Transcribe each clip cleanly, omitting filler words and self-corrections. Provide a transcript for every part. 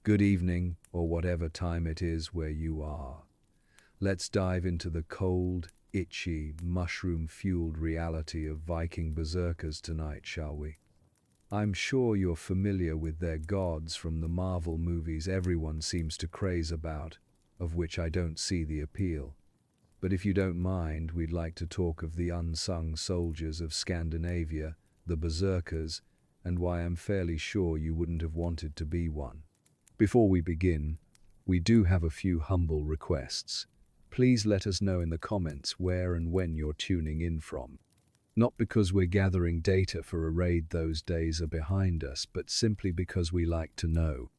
good evening, or whatever time it is where you are. Let's dive into the cold, itchy, mushroom-fueled reality of Viking berserkers tonight, shall we? I'm sure you're familiar with their gods from the Marvel movies everyone seems to craze about, of which I don't see the appeal. But if you don't mind, we'd like to talk of the unsung soldiers of Scandinavia, the berserkers, and why I'm fairly sure you wouldn't have wanted to be one. Before we begin, we do have a few humble requests. Please let us know in the comments where and when you're tuning in from. Not because we're gathering data for a raid those days are behind us, but simply because we like to know.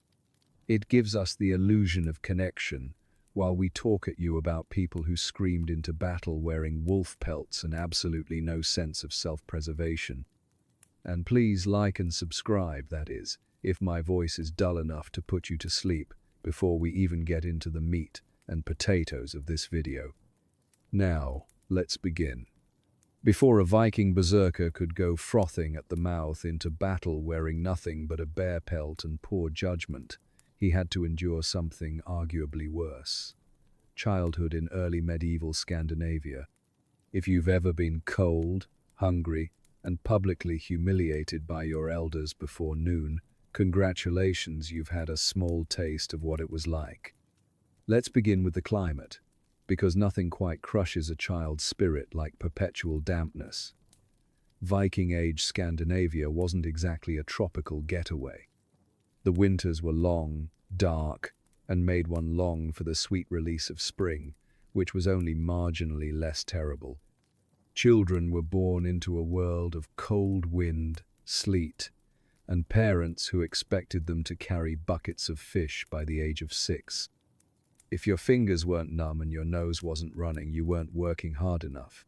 It gives us the illusion of connection, while we talk at you about people who screamed into battle wearing wolf pelts and absolutely no sense of self-preservation. And please like and subscribe, that is, if my voice is dull enough to put you to sleep before we even get into the meat and potatoes of this video. Now, let's begin. Before a Viking berserker could go frothing at the mouth into battle wearing nothing but a bear pelt and poor judgment, he had to endure something arguably worse. Childhood in early medieval Scandinavia. If you've ever been cold, hungry, and publicly humiliated by your elders before noon, congratulations, you've had a small taste of what it was like. Let's begin with the climate, because nothing quite crushes a child's spirit like perpetual dampness. Viking-age Scandinavia wasn't exactly a tropical getaway. The winters were long, dark, and made one long for the sweet release of spring, which was only marginally less terrible. Children were born into a world of cold wind, sleet, and parents who expected them to carry buckets of fish by the age of 6. If your fingers weren't numb and your nose wasn't running, you weren't working hard enough.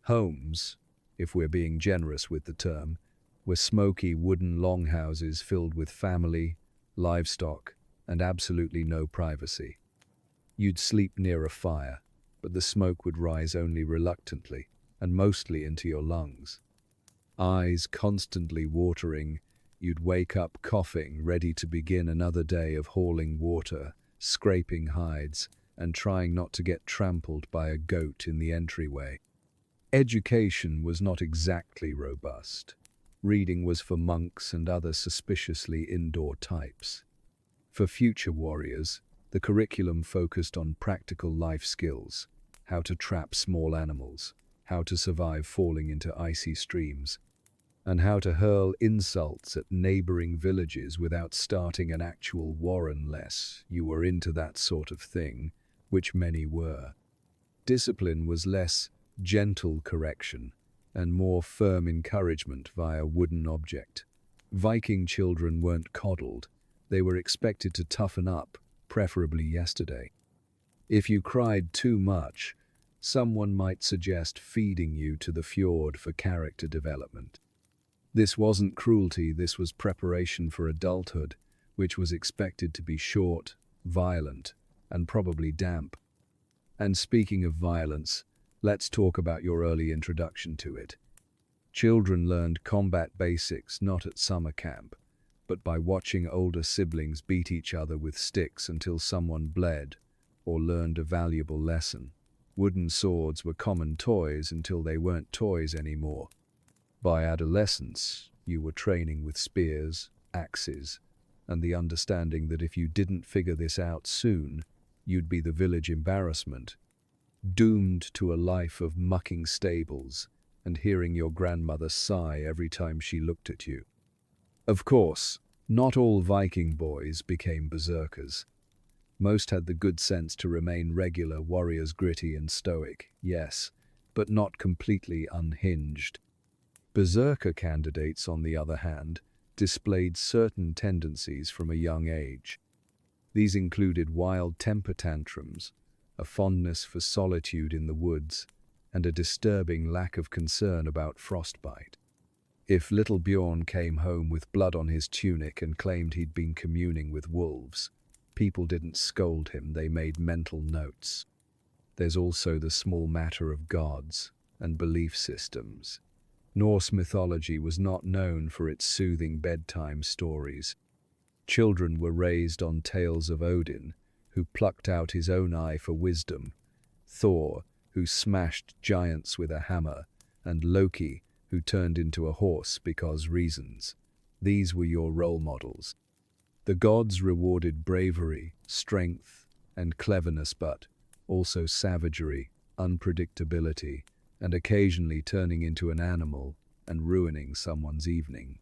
Homes, if we're being generous with the term, were smoky wooden longhouses filled with family, livestock, and absolutely no privacy. You'd sleep near a fire, but the smoke would rise only reluctantly, and mostly into your lungs. Eyes constantly watering, you'd wake up coughing, ready to begin another day of hauling water, scraping hides, and trying not to get trampled by a goat in the entryway. Education was not exactly robust. Reading was for monks and other suspiciously indoor types. For future warriors, the curriculum focused on practical life skills: how to trap small animals, how to survive falling into icy streams, and how to hurl insults at neighboring villages without starting an actual war unless you were into that sort of thing, which many were. Discipline was less gentle correction and more firm encouragement via wooden object. Viking children weren't coddled. They were expected to toughen up, preferably yesterday. If you cried too much, someone might suggest feeding you to the fjord for character development. This wasn't cruelty, this was preparation for adulthood, which was expected to be short, violent, and probably damp. And speaking of violence, let's talk about your early introduction to it. Children learned combat basics not at summer camp, but by watching older siblings beat each other with sticks until someone bled or learned a valuable lesson. Wooden swords were common toys until they weren't toys anymore. By adolescence, you were training with spears, axes, and the understanding that if you didn't figure this out soon, you'd be the village embarrassment, doomed to a life of mucking stables and hearing your grandmother sigh every time she looked at you. Of course, not all Viking boys became berserkers. Most had the good sense to remain regular warriors, gritty and stoic, yes, but not completely unhinged. Berserker candidates, on the other hand, displayed certain tendencies from a young age. These included wild temper tantrums, a fondness for solitude in the woods, and a disturbing lack of concern about frostbite. If little Bjorn came home with blood on his tunic and claimed he'd been communing with wolves, people didn't scold him, they made mental notes. There's also the small matter of gods and belief systems. Norse mythology was not known for its soothing bedtime stories. Children were raised on tales of Odin, who plucked out his own eye for wisdom, Thor, who smashed giants with a hammer, and Loki, who turned into a horse because reasons. These were your role models. The gods rewarded bravery, strength, and cleverness, but also savagery, unpredictability, and occasionally turning into an animal and ruining someone's evening.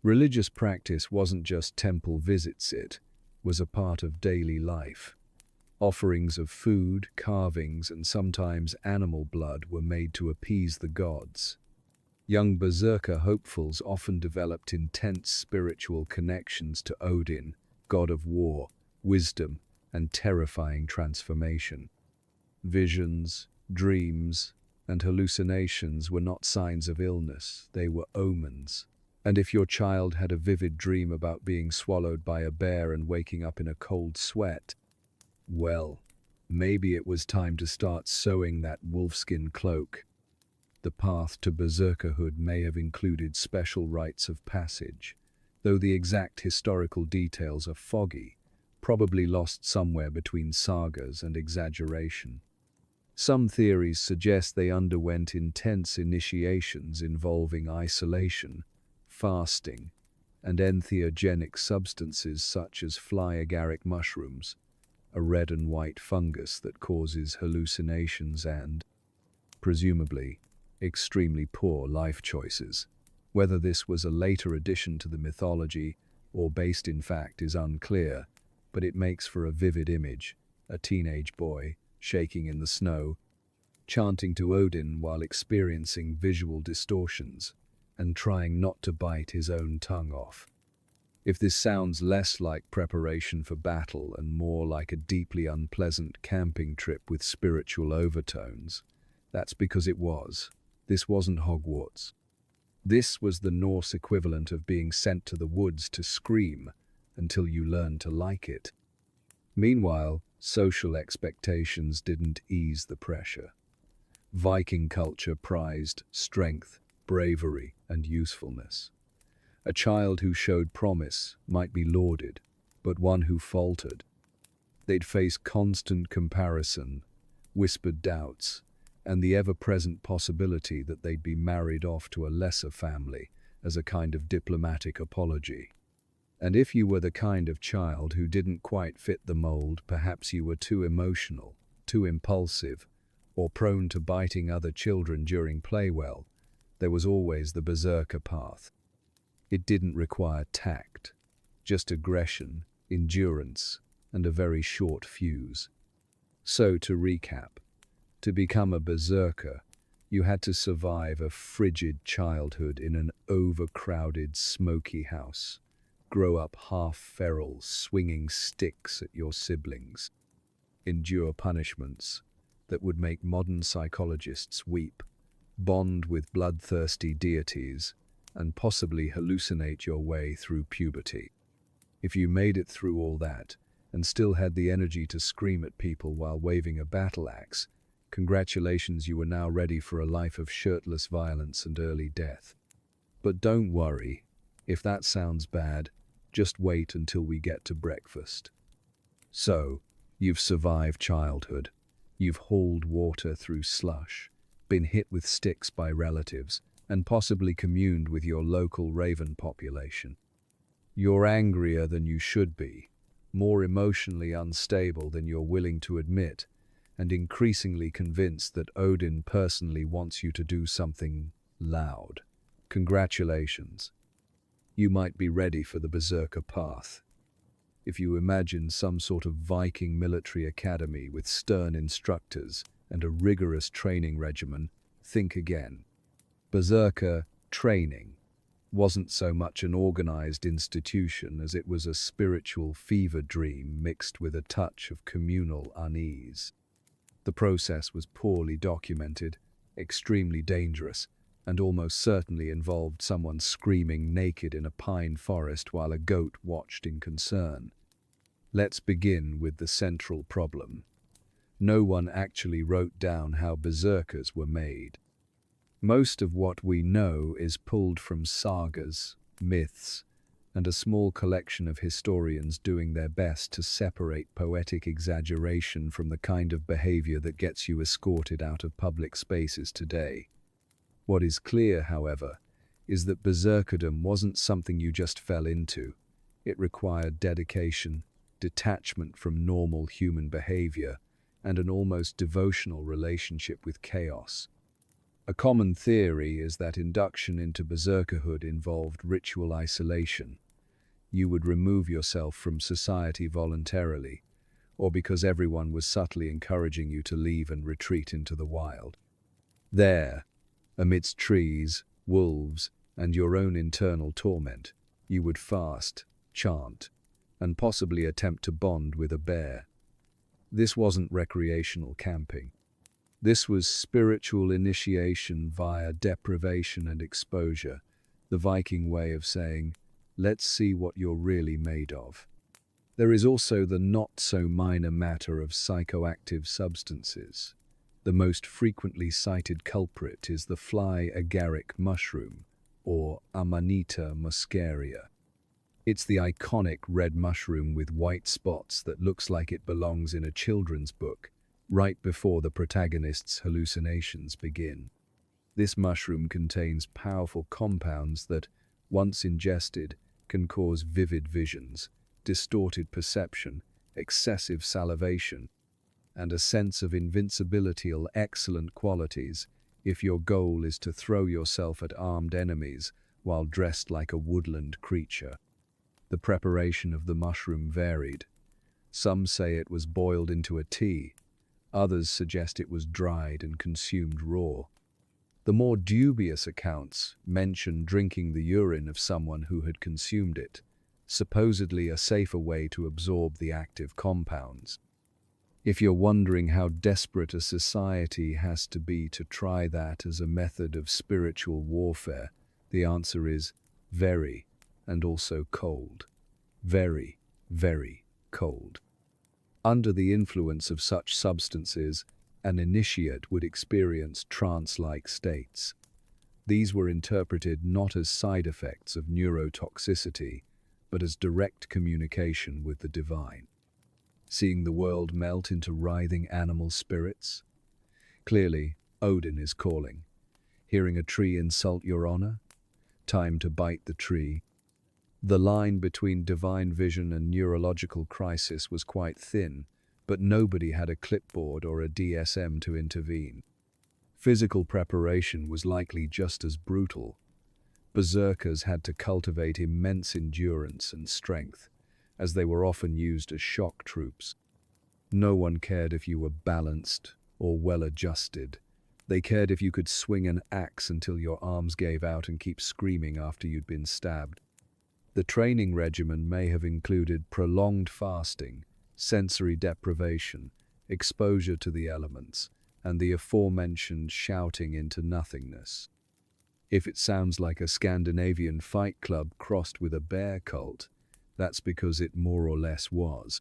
Religious practice wasn't just temple visits, it was a part of daily life. Offerings of food, carvings, and sometimes animal blood were made to appease the gods. Young Berserker hopefuls often developed intense spiritual connections to Odin, god of war, wisdom, and terrifying transformation. Visions, dreams, and hallucinations were not signs of illness, they were omens. And if your child had a vivid dream about being swallowed by a bear and waking up in a cold sweat, well, maybe it was time to start sewing that wolfskin cloak. The path to berserkerhood may have included special rites of passage, though the exact historical details are foggy, probably lost somewhere between sagas and exaggeration. Some theories suggest they underwent intense initiations involving isolation, fasting, and entheogenic substances such as fly agaric mushrooms, a red and white fungus that causes hallucinations and, presumably, extremely poor life choices. Whether this was a later addition to the mythology or based in fact is unclear, but it makes for a vivid image: a teenage boy, shaking in the snow, chanting to Odin while experiencing visual distortions, and trying not to bite his own tongue off. If this sounds less like preparation for battle and more like a deeply unpleasant camping trip with spiritual overtones, that's because it was. This wasn't Hogwarts. This was the Norse equivalent of being sent to the woods to scream until you learned to like it. Meanwhile, social expectations didn't ease the pressure. Viking culture prized strength, bravery, and usefulness. A child who showed promise might be lauded, but one who faltered, they'd face constant comparison, whispered doubts, and the ever-present possibility that they'd be married off to a lesser family as a kind of diplomatic apology. And if you were the kind of child who didn't quite fit the mold, perhaps you were too emotional, too impulsive, or prone to biting other children during play, well, there was always the berserker path. It didn't require tact, just aggression, endurance, and a very short fuse. So, to recap, to become a berserker, you had to survive a frigid childhood in an overcrowded, smoky house, grow up half-feral, swinging sticks at your siblings, endure punishments that would make modern psychologists weep, bond with bloodthirsty deities, and possibly hallucinate your way through puberty. If you made it through all that, and still had the energy to scream at people while waving a battle axe, congratulations, you were now ready for a life of shirtless violence and early death. But don't worry, if that sounds bad, just wait until we get to breakfast. So, you've survived childhood. You've hauled water through slush, been hit with sticks by relatives, and possibly communed with your local raven population. You're angrier than you should be, more emotionally unstable than you're willing to admit, and increasingly convinced that Odin personally wants you to do something loud. Congratulations. You might be ready for the berserker path. If you imagine some sort of Viking military academy with stern instructors and a rigorous training regimen, think again. Berserker training wasn't so much an organized institution as it was a spiritual fever dream mixed with a touch of communal unease. The process was poorly documented, extremely dangerous, and almost certainly involved someone screaming naked in a pine forest while a goat watched in concern. Let's begin with the central problem. No one actually wrote down how berserkers were made. Most of what we know is pulled from sagas, myths, and a small collection of historians doing their best to separate poetic exaggeration from the kind of behavior that gets you escorted out of public spaces today. What is clear, however, is that berserkerdom wasn't something you just fell into. It required dedication, detachment from normal human behavior, and an almost devotional relationship with chaos. A common theory is that induction into berserkerhood involved ritual isolation. You would remove yourself from society voluntarily, or because everyone was subtly encouraging you to leave and retreat into the wild. There, amidst trees, wolves, and your own internal torment, you would fast, chant, and possibly attempt to bond with a bear. This wasn't recreational camping. This was spiritual initiation via deprivation and exposure, the Viking way of saying, let's see what you're really made of. There is also the not-so-minor matter of psychoactive substances. The most frequently cited culprit is the fly agaric mushroom, or Amanita muscaria. It's the iconic red mushroom with white spots that looks like it belongs in a children's book, right before the protagonist's hallucinations begin. This mushroom contains powerful compounds that, once ingested, can cause vivid visions, distorted perception, excessive salivation, and a sense of invincibility, all excellent qualities if your goal is to throw yourself at armed enemies while dressed like a woodland creature. The preparation of the mushroom varied. Some say it was boiled into a tea. Others suggest it was dried and consumed raw. The more dubious accounts mention drinking the urine of someone who had consumed it, supposedly a safer way to absorb the active compounds. If you're wondering how desperate a society has to be to try that as a method of spiritual warfare, the answer is very, and also cold. Very, very cold. Under the influence of such substances, an initiate would experience trance-like states. These were interpreted not as side effects of neurotoxicity, but as direct communication with the divine. Seeing the world melt into writhing animal spirits? Clearly, Odin is calling. Hearing a tree insult your honor? Time to bite the tree. The line between divine vision and neurological crisis was quite thin, but nobody had a clipboard or a DSM to intervene. Physical preparation was likely just as brutal. Berserkers had to cultivate immense endurance and strength, as they were often used as shock troops. No one cared if you were balanced or well-adjusted. They cared if you could swing an axe until your arms gave out and keep screaming after you'd been stabbed. The training regimen may have included prolonged fasting, sensory deprivation, exposure to the elements, and the aforementioned shouting into nothingness. If it sounds like a Scandinavian fight club crossed with a bear cult, that's because it more or less was.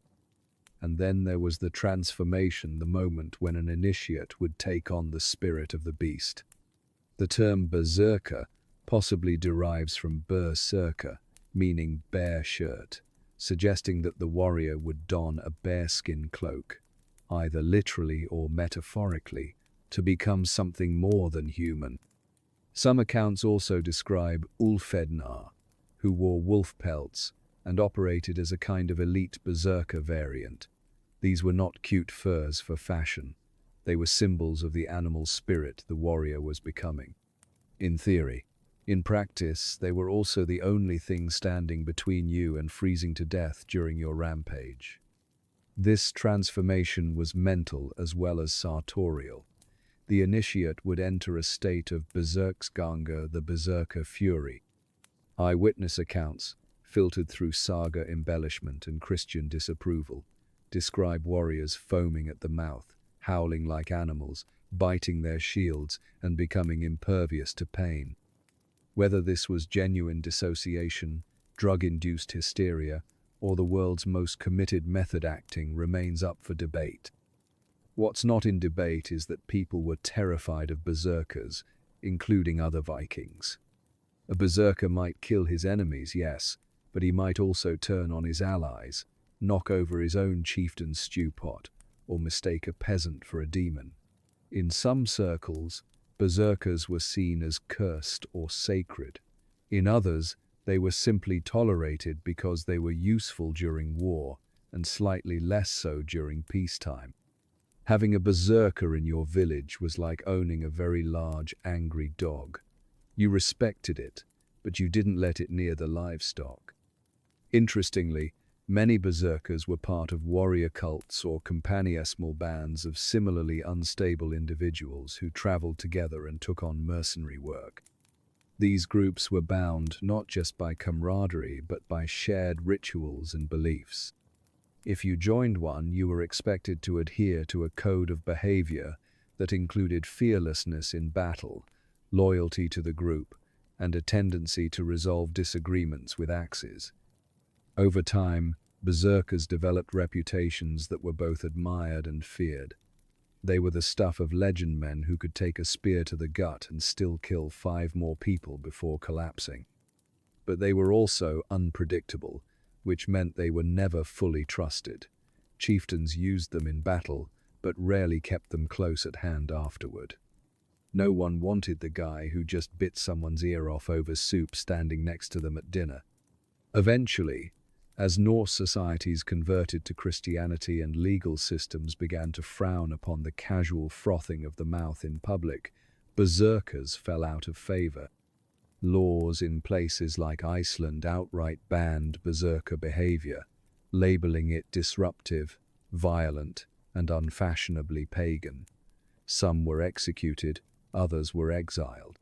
And then there was the transformation, the moment when an initiate would take on the spirit of the beast. The term berserker possibly derives from berserker, meaning bear shirt, suggesting that the warrior would don a bearskin cloak, either literally or metaphorically, to become something more than human. Some accounts also describe Ulfednar, who wore wolf pelts and operated as a kind of elite berserker variant. These were not cute furs for fashion. They were symbols of the animal spirit the warrior was becoming. In theory. In practice, they were also the only thing standing between you and freezing to death during your rampage. This transformation was mental as well as sartorial. The initiate would enter a state of Berserksganga, the berserker fury. Eyewitness accounts, filtered through saga embellishment and Christian disapproval, describe warriors foaming at the mouth, howling like animals, biting their shields, and becoming impervious to pain. Whether this was genuine dissociation, drug-induced hysteria, or the world's most committed method acting remains up for debate. What's not in debate is that people were terrified of berserkers, including other Vikings. A berserker might kill his enemies, yes, but he might also turn on his allies, knock over his own chieftain's stew pot, or mistake a peasant for a demon. In some circles, berserkers were seen as cursed or sacred. In others, they were simply tolerated because they were useful during war and slightly less so during peacetime. Having a berserker in your village was like owning a very large, angry dog. You respected it, but you didn't let it near the livestock. Interestingly, many berserkers were part of warrior cults or companiesmal bands of similarly unstable individuals who traveled together and took on mercenary work. These groups were bound not just by camaraderie but by shared rituals and beliefs. If you joined one, you were expected to adhere to a code of behavior that included fearlessness in battle, loyalty to the group, and a tendency to resolve disagreements with axes. Over time, berserkers developed reputations that were both admired and feared. They were the stuff of legend men who could take a spear to the gut and still kill 5 more people before collapsing. But they were also unpredictable, which meant they were never fully trusted. Chieftains used them in battle, but rarely kept them close at hand afterward. No one wanted the guy who just bit someone's ear off over soup standing next to them at dinner. Eventually, as Norse societies converted to Christianity and legal systems began to frown upon the casual frothing of the mouth in public, berserkers fell out of favor. Laws in places like Iceland outright banned berserker behavior, labeling it disruptive, violent, and unfashionably pagan. Some were executed, others were exiled.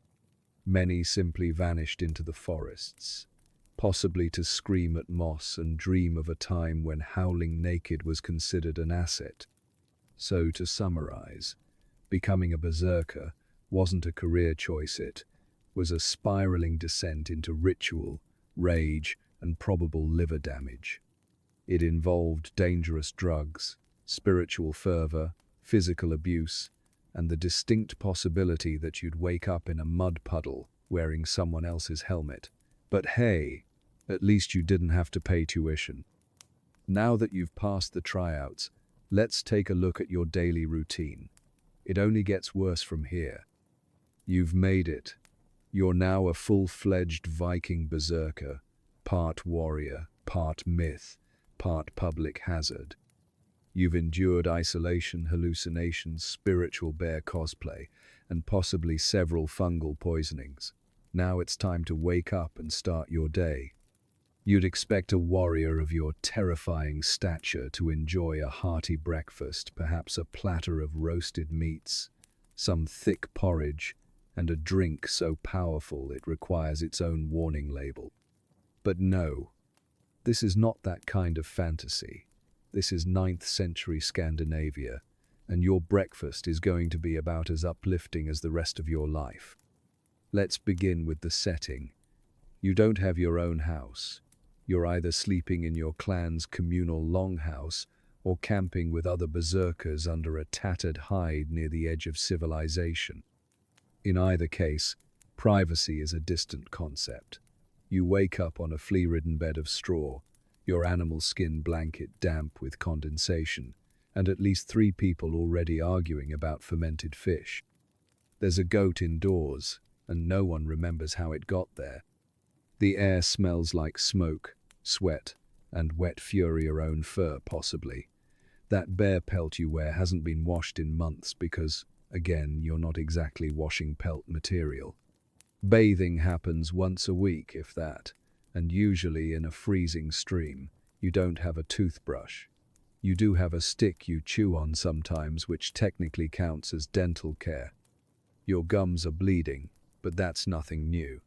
Many simply vanished into the forests, possibly to scream at moss and dream of a time when howling naked was considered an asset. So, to summarize, becoming a berserker wasn't a career choice, it was a spiraling descent into ritual, rage, and probable liver damage. It involved dangerous drugs, spiritual fervor, physical abuse, and the distinct possibility that you'd wake up in a mud puddle wearing someone else's helmet. But hey, at least you didn't have to pay tuition. Now that you've passed the tryouts, let's take a look at your daily routine. It only gets worse from here. You've made it. You're now a full-fledged Viking berserker, part warrior, part myth, part public hazard. You've endured isolation, hallucinations, spiritual bear cosplay, and possibly several fungal poisonings. Now it's time to wake up and start your day. You'd expect a warrior of your terrifying stature to enjoy a hearty breakfast, perhaps a platter of roasted meats, some thick porridge, and a drink so powerful it requires its own warning label. But no, this is not that kind of fantasy. This is 9th century Scandinavia, and your breakfast is going to be about as uplifting as the rest of your life. Let's begin with the setting. You don't have your own house. You're either sleeping in your clan's communal longhouse or camping with other berserkers under a tattered hide near the edge of civilization. In either case, privacy is a distant concept. You wake up on a flea-ridden bed of straw, your animal skin blanket damp with condensation, and at least 3 people already arguing about fermented fish. There's a goat indoors, and no one remembers how it got there. The air smells like smoke, sweat, and wet Furrier-own fur, possibly. That bear pelt you wear hasn't been washed in months because, again, you're not exactly washing pelt material. Bathing happens once a week, if that, and usually in a freezing stream. You don't have a toothbrush. You do have a stick you chew on sometimes, which technically counts as dental care. Your gums are bleeding, but that's nothing new.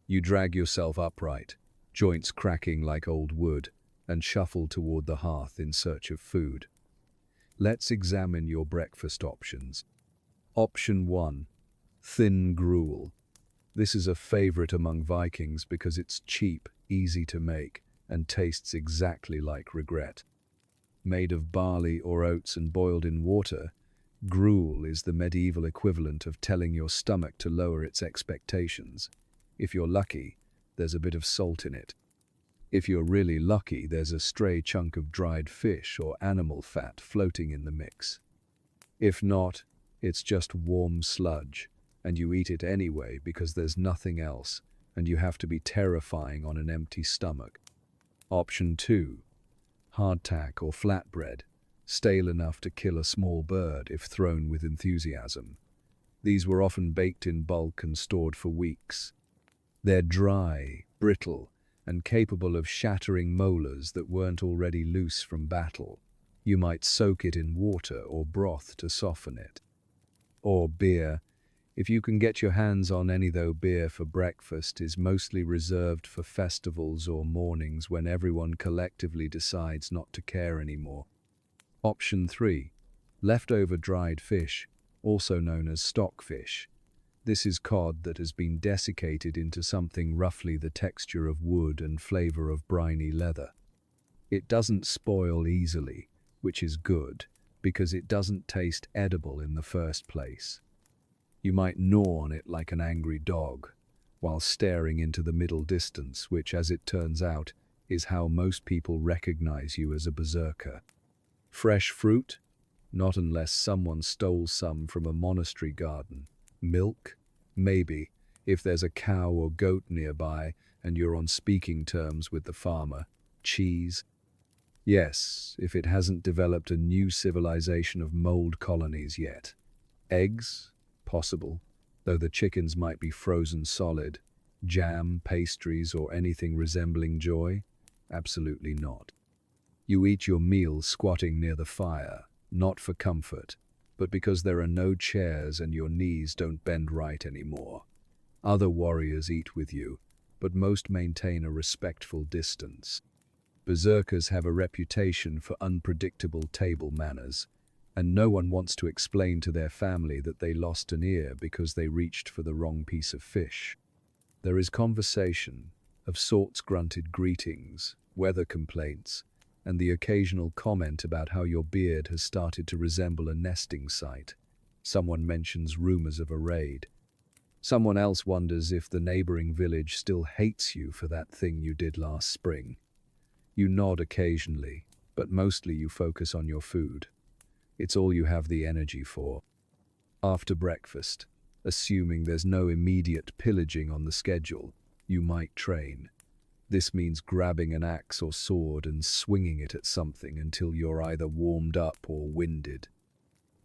You drag yourself upright, joints cracking like old wood, and shuffle toward the hearth in search of food. Let's examine your breakfast options. Option 1. Thin gruel. This is a favorite among Vikings because it's cheap, easy to make, and tastes exactly like regret. Made of barley or oats and boiled in water, gruel is the medieval equivalent of telling your stomach to lower its expectations. If you're lucky, there's a bit of salt in it. If you're really lucky, there's a stray chunk of dried fish or animal fat floating in the mix. If not, it's just warm sludge, and you eat it anyway because there's nothing else, and you have to be terrifying on an empty stomach. Option 2. Hardtack or flatbread, stale enough to kill a small bird if thrown with enthusiasm. These were often baked in bulk and stored for weeks. They're dry, brittle, and capable of shattering molars that weren't already loose from battle. You might soak it in water or broth to soften it. Or beer. If you can get your hands on any, though beer for breakfast is mostly reserved for festivals or mornings when everyone collectively decides not to care anymore. Option 3. Leftover dried fish, also known as stockfish. This is cod that has been desiccated into something roughly the texture of wood and flavor of briny leather. It doesn't spoil easily, which is good, because it doesn't taste edible in the first place. You might gnaw on it like an angry dog, while staring into the middle distance, which, as it turns out, is how most people recognize you as a berserker. Fresh fruit? Not unless someone stole some from a monastery garden. Milk? Maybe, if there's a cow or goat nearby and you're on speaking terms with the farmer. Cheese? Yes, if it hasn't developed a new civilization of mold colonies yet. Eggs? Possible, though the chickens might be frozen solid. Jam, pastries, or anything resembling joy? Absolutely not. You eat your meal squatting near the fire, not for comfort, but because there are no chairs and your knees don't bend right anymore. Other warriors eat with you, but most maintain a respectful distance. Berserkers have a reputation for unpredictable table manners, and no one wants to explain to their family that they lost an ear because they reached for the wrong piece of fish. There is conversation, of sorts grunted greetings, weather complaints, and the occasional comment about how your beard has started to resemble a nesting site. Someone mentions rumors of a raid. Someone else wonders if the neighboring village still hates you for that thing you did last spring. You nod occasionally, but mostly you focus on your food. It's all you have the energy for. After breakfast, assuming there's no immediate pillaging on the schedule, you might train. This means grabbing an axe or sword and swinging it at something until you're either warmed up or winded.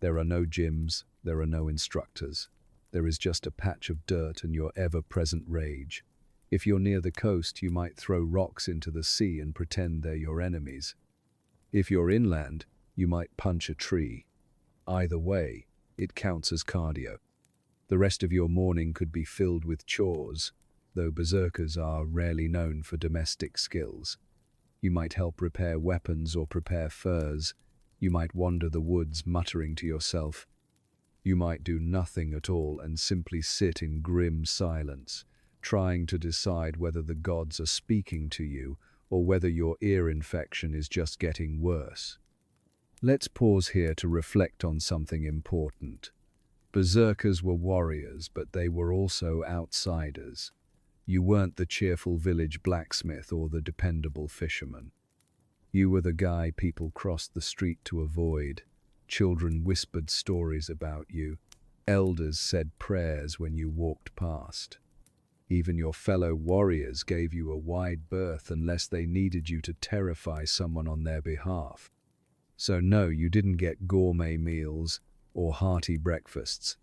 There are no gyms, there are no instructors. There is just a patch of dirt and your ever-present rage. If you're near the coast, you might throw rocks into the sea and pretend they're your enemies. If you're inland, you might punch a tree. Either way, it counts as cardio. The rest of your morning could be filled with chores, though berserkers are rarely known for domestic skills. You might help repair weapons or prepare furs. You might wander the woods muttering to yourself. You might do nothing at all and simply sit in grim silence, trying to decide whether the gods are speaking to you or whether your ear infection is just getting worse. Let's pause here to reflect on something important. Berserkers were warriors, but they were also outsiders. You weren't the cheerful village blacksmith or the dependable fisherman. You were the guy people crossed the street to avoid. Children whispered stories about you. Elders said prayers when you walked past. Even your fellow warriors gave you a wide berth unless they needed you to terrify someone on their behalf. So no, you didn't get gourmet meals or hearty breakfasts.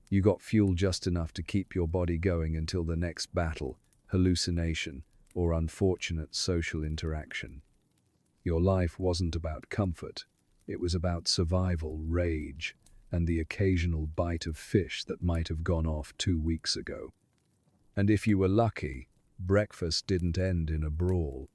You got fuel just enough to keep your body going until the next battle, hallucination, or unfortunate social interaction. Your life wasn't about comfort. It was about survival, rage, and the occasional bite of fish that might have gone off 2 weeks ago. And if you were lucky, breakfast didn't end in a brawl.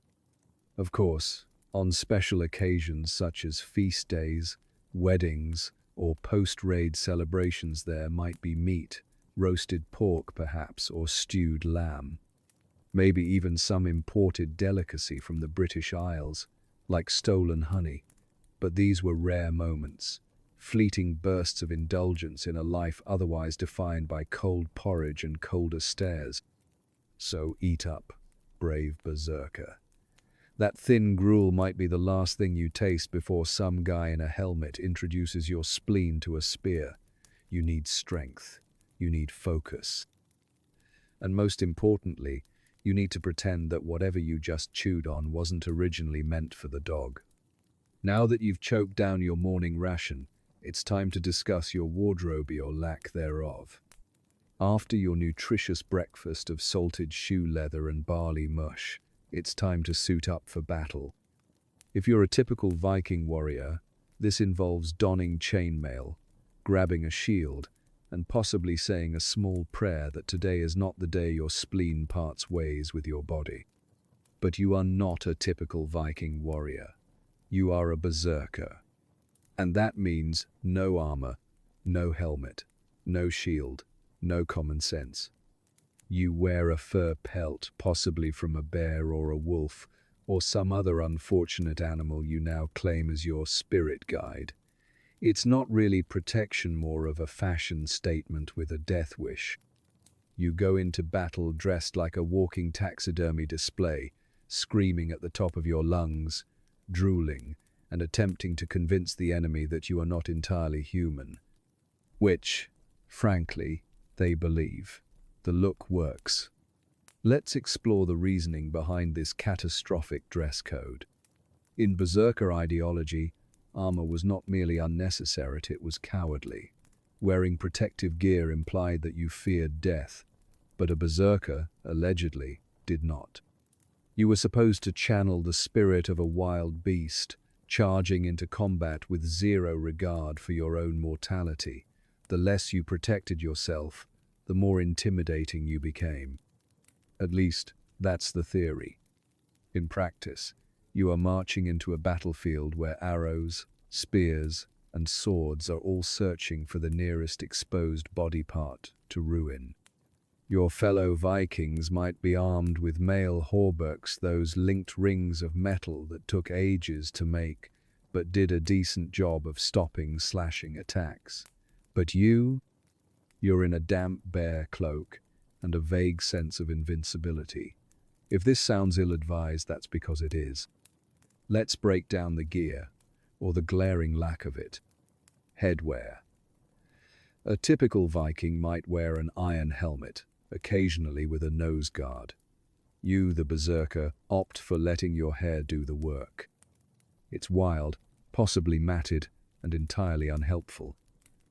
Of course, on special occasions such as feast days, weddings, or post-raid celebrations there might be meat, roasted pork perhaps, or stewed lamb. Maybe even some imported delicacy from the British Isles, like stolen honey. But these were rare moments, fleeting bursts of indulgence in a life otherwise defined by cold porridge and colder stares. So eat up, brave berserker. That thin gruel might be the last thing you taste before some guy in a helmet introduces your spleen to a spear. You need strength. You need focus. And most importantly, you need to pretend that whatever you just chewed on wasn't originally meant for the dog. Now that you've choked down your morning ration, it's time to discuss your wardrobe or lack thereof. After your nutritious breakfast of salted shoe leather and barley mush, it's time to suit up for battle. If you're a typical Viking warrior, this involves donning chainmail, grabbing a shield, and possibly saying a small prayer that today is not the day your spleen parts ways with your body. But you are not a typical Viking warrior. You are a berserker. And that means no armor, no helmet, no shield, no common sense. You wear a fur pelt, possibly from a bear or a wolf, or some other unfortunate animal you now claim as your spirit guide. It's not really protection, more of a fashion statement with a death wish. You go into battle dressed like a walking taxidermy display, screaming at the top of your lungs, drooling, and attempting to convince the enemy that you are not entirely human. Which, frankly, they believe. The look works. Let's explore the reasoning behind this catastrophic dress code. In Berserker ideology, armor was not merely unnecessary, it was cowardly. Wearing protective gear implied that you feared death, but a Berserker, allegedly, did not. You were supposed to channel the spirit of a wild beast, charging into combat with zero regard for your own mortality. The less you protected yourself, the more intimidating you became. At least, that's the theory. In practice, you are marching into a battlefield where arrows, spears, and swords are all searching for the nearest exposed body part to ruin. Your fellow Vikings might be armed with mail hauberks, those linked rings of metal that took ages to make, but did a decent job of stopping slashing attacks. But you're in a damp bear cloak and a vague sense of invincibility. If this sounds ill-advised, that's because it is. Let's break down the gear, or the glaring lack of it. Headwear. A typical Viking might wear an iron helmet, occasionally with a nose guard. You, the Berserker, opt for letting your hair do the work. It's wild, possibly matted, and entirely unhelpful.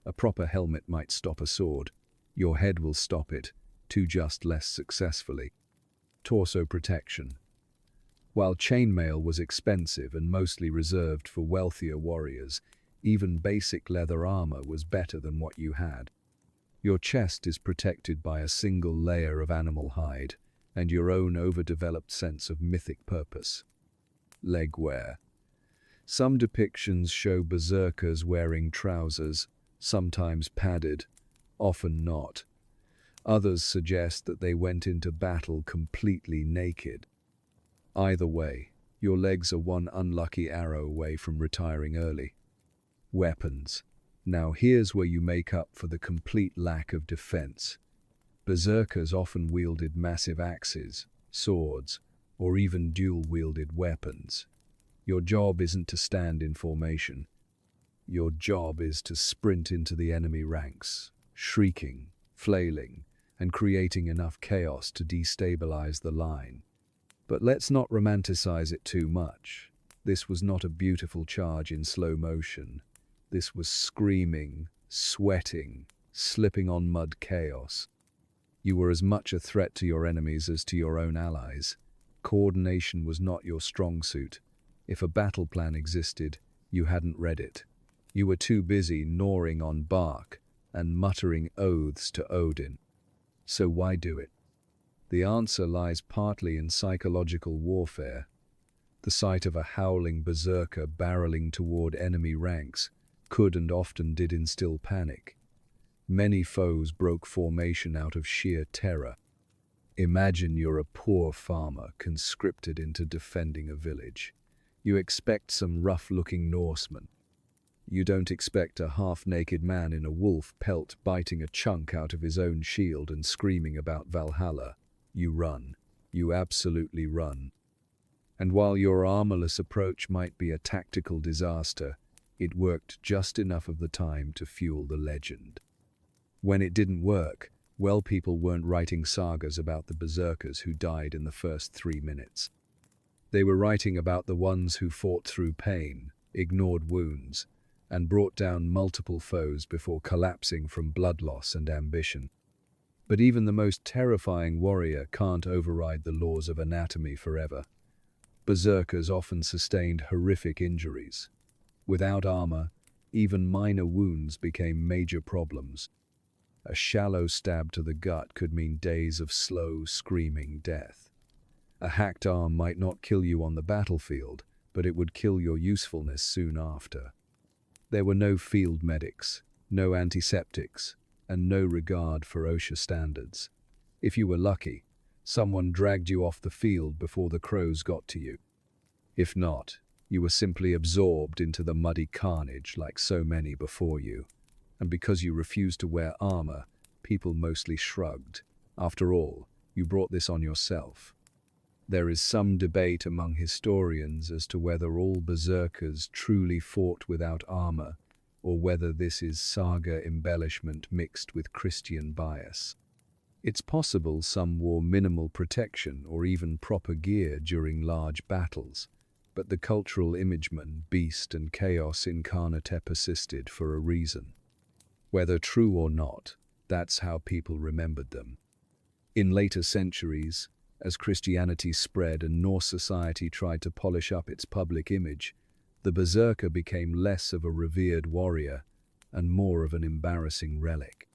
A proper helmet might stop a sword. Your head will stop it, just less successfully. Torso protection. While chainmail was expensive and mostly reserved for wealthier warriors, even basic leather armor was better than what you had. Your chest is protected by a single layer of animal hide, and your own overdeveloped sense of mythic purpose. Leg wear. Some depictions show berserkers wearing trousers, sometimes padded, often not. Others suggest that they went into battle completely naked. Either way, your legs are one unlucky arrow away from retiring early. Weapons. Now here's where you make up for the complete lack of defense. Berserkers often wielded massive axes, swords, or even dual-wielded weapons. Your job isn't to stand in formation. Your job is to sprint into the enemy ranks, shrieking, flailing, and creating enough chaos to destabilize the line. But let's not romanticize it too much. This was not a beautiful charge in slow motion. This was screaming, sweating, slipping on mud chaos. You were as much a threat to your enemies as to your own allies. Coordination was not your strong suit. If a battle plan existed, you hadn't read it. You were too busy gnawing on bark and muttering oaths to Odin. So why do it? The answer lies partly in psychological warfare. The sight of a howling berserker barreling toward enemy ranks could and often did instill panic. Many foes broke formation out of sheer terror. Imagine you're a poor farmer conscripted into defending a village. You expect some rough-looking Norsemen. You don't expect a half-naked man in a wolf pelt biting a chunk out of his own shield and screaming about Valhalla. You run. You absolutely run. And while your armorless approach might be a tactical disaster, it worked just enough of the time to fuel the legend. When it didn't work, well, people weren't writing sagas about the berserkers who died in the first 3 minutes. They were writing about the ones who fought through pain, ignored wounds, and brought down multiple foes before collapsing from blood loss and ambition. But even the most terrifying warrior can't override the laws of anatomy forever. Berserkers often sustained horrific injuries. Without armor, even minor wounds became major problems. A shallow stab to the gut could mean days of slow, screaming death. A hacked arm might not kill you on the battlefield, but it would kill your usefulness soon after. There were no field medics, no antiseptics, and no regard for OSHA standards. If you were lucky, someone dragged you off the field before the crows got to you. If not, you were simply absorbed into the muddy carnage like so many before you. And because you refused to wear armor, people mostly shrugged. After all, you brought this on yourself. There is some debate among historians as to whether all berserkers truly fought without armor, or whether this is saga embellishment mixed with Christian bias. It's possible some wore minimal protection or even proper gear during large battles, but the cultural imageman, beast and chaos incarnate persisted for a reason. Whether true or not, that's how people remembered them. In later centuries, as Christianity spread and Norse society tried to polish up its public image, the berserker became less of a revered warrior and more of an embarrassing relic.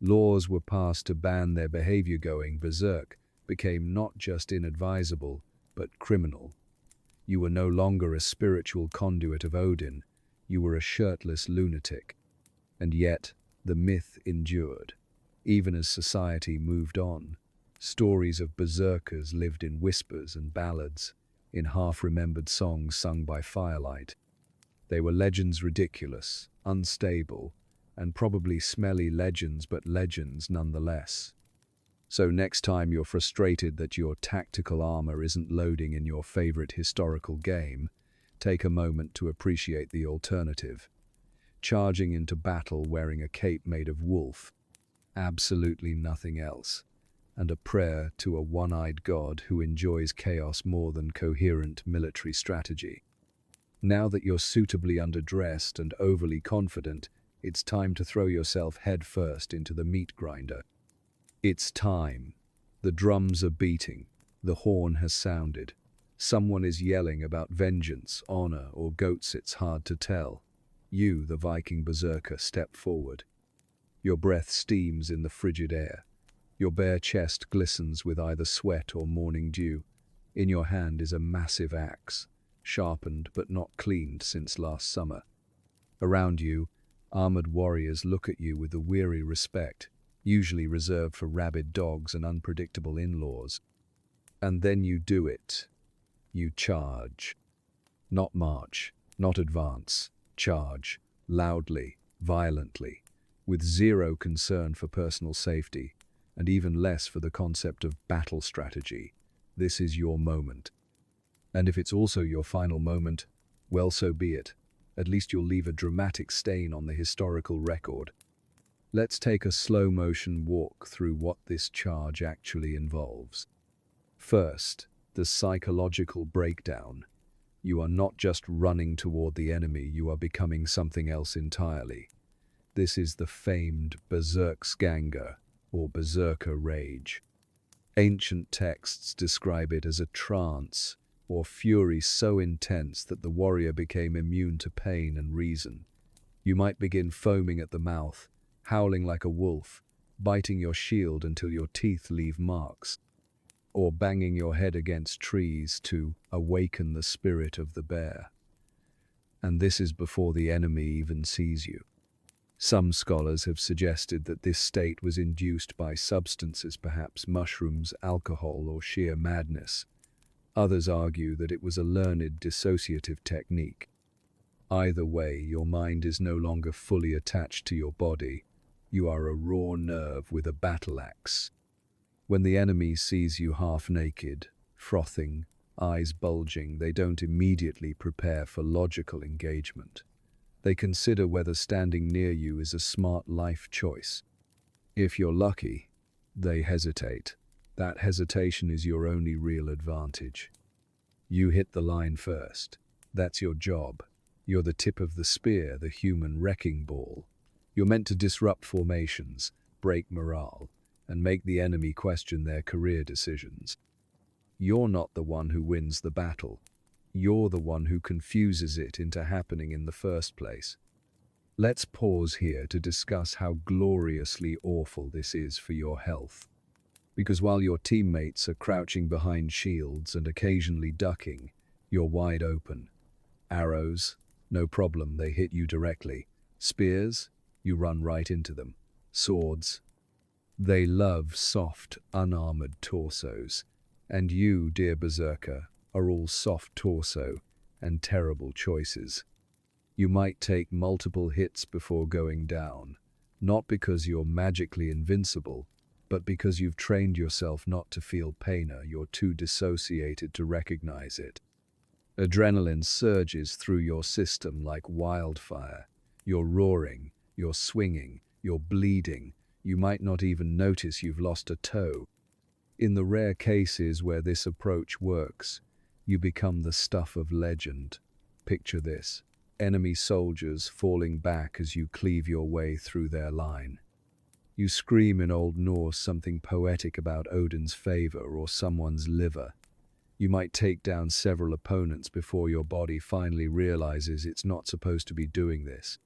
Laws were passed to ban their behavior. Going berserk became not just inadvisable, but criminal. You were no longer a spiritual conduit of Odin, you were a shirtless lunatic. And yet, the myth endured. Even as society moved on, stories of berserkers lived in whispers and ballads, in half-remembered songs sung by firelight. They were legends, ridiculous, unstable, and probably smelly legends, but legends nonetheless. So next time you're frustrated that your tactical armor isn't loading in your favorite historical game, take a moment to appreciate the alternative. Charging into battle wearing a cape made of wolf, absolutely nothing else, and a prayer to a one-eyed god who enjoys chaos more than coherent military strategy. Now that you're suitably underdressed and overly confident, it's time to throw yourself headfirst into the meat grinder. It's time. The drums are beating. The horn has sounded. Someone is yelling about vengeance, honor, or goats. It's hard to tell. You, the Viking berserker, step forward. Your breath steams in the frigid air. Your bare chest glistens with either sweat or morning dew. In your hand is a massive axe, sharpened but not cleaned since last summer. Around you, armored warriors look at you with a weary respect, usually reserved for rabid dogs and unpredictable in-laws. And then you do it. You charge. Not march, not advance. Charge, loudly, violently, with zero concern for personal safety, and even less for the concept of battle strategy. This is your moment. And if it's also your final moment, well, so be it. At least you'll leave a dramatic stain on the historical record. Let's take a slow-motion walk through what this charge actually involves. First, the psychological breakdown. You are not just running toward the enemy, you are becoming something else entirely. This is the famed Berserksganga, or berserker rage. Ancient texts describe it as a trance, or fury so intense that the warrior became immune to pain and reason. You might begin foaming at the mouth, howling like a wolf, biting your shield until your teeth leave marks, or banging your head against trees to awaken the spirit of the bear. And this is before the enemy even sees you. Some scholars have suggested that this state was induced by substances, perhaps mushrooms, alcohol, or sheer madness. Others argue that it was a learned dissociative technique. Either way, your mind is no longer fully attached to your body. You are a raw nerve with a battle axe. When the enemy sees you half naked, frothing, eyes bulging, they don't immediately prepare for logical engagement. They consider whether standing near you is a smart life choice. If you're lucky, they hesitate. That hesitation is your only real advantage. You hit the line first. That's your job. You're the tip of the spear, the human wrecking ball. You're meant to disrupt formations, break morale, and make the enemy question their career decisions. You're not the one who wins the battle. You're the one who confuses it into happening in the first place. Let's pause here to discuss how gloriously awful this is for your health. Because while your teammates are crouching behind shields and occasionally ducking, you're wide open. Arrows, no problem, they hit you directly. Spears, you run right into them. Swords, they love soft, unarmored torsos. And you, dear Berserker, are all soft torso and terrible choices. You might take multiple hits before going down, not because you're magically invincible, but because you've trained yourself not to feel pain. You're too dissociated to recognize it. Adrenaline surges through your system like wildfire. You're roaring, you're swinging, you're bleeding. You might not even notice you've lost a toe. In the rare cases where this approach works, you become the stuff of legend. Picture this: enemy soldiers falling back as you cleave your way through their line. You scream in Old Norse something poetic about Odin's favor or someone's liver. You might take down several opponents before your body finally realizes it's not supposed to be doing this.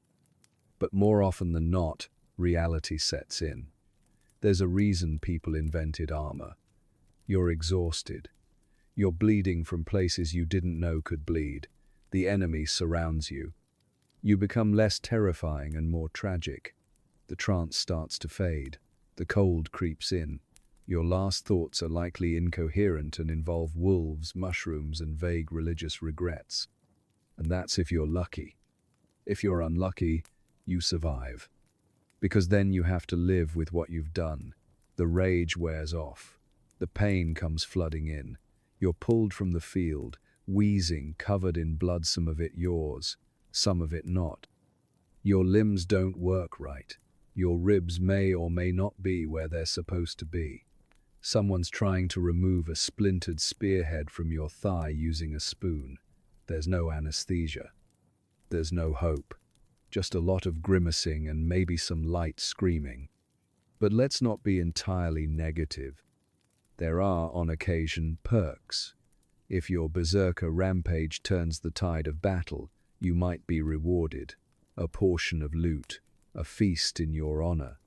But more often than not, reality sets in. There's a reason people invented armor. You're exhausted. You're bleeding from places you didn't know could bleed. The enemy surrounds you. You become less terrifying and more tragic. The trance starts to fade. The cold creeps in. Your last thoughts are likely incoherent and involve wolves, mushrooms, and vague religious regrets. And that's if you're lucky. If you're unlucky, you survive. Because then you have to live with what you've done. The rage wears off. The pain comes flooding in. You're pulled from the field, wheezing, covered in blood, some of it yours, some of it not. Your limbs don't work right. Your ribs may or may not be where they're supposed to be. Someone's trying to remove a splintered spearhead from your thigh using a spoon. There's no anesthesia. There's no hope. Just a lot of grimacing and maybe some light screaming. But let's not be entirely negative. There are, on occasion, perks. If your Berserker rampage turns the tide of battle, you might be rewarded. A portion of loot, a feast in your honor.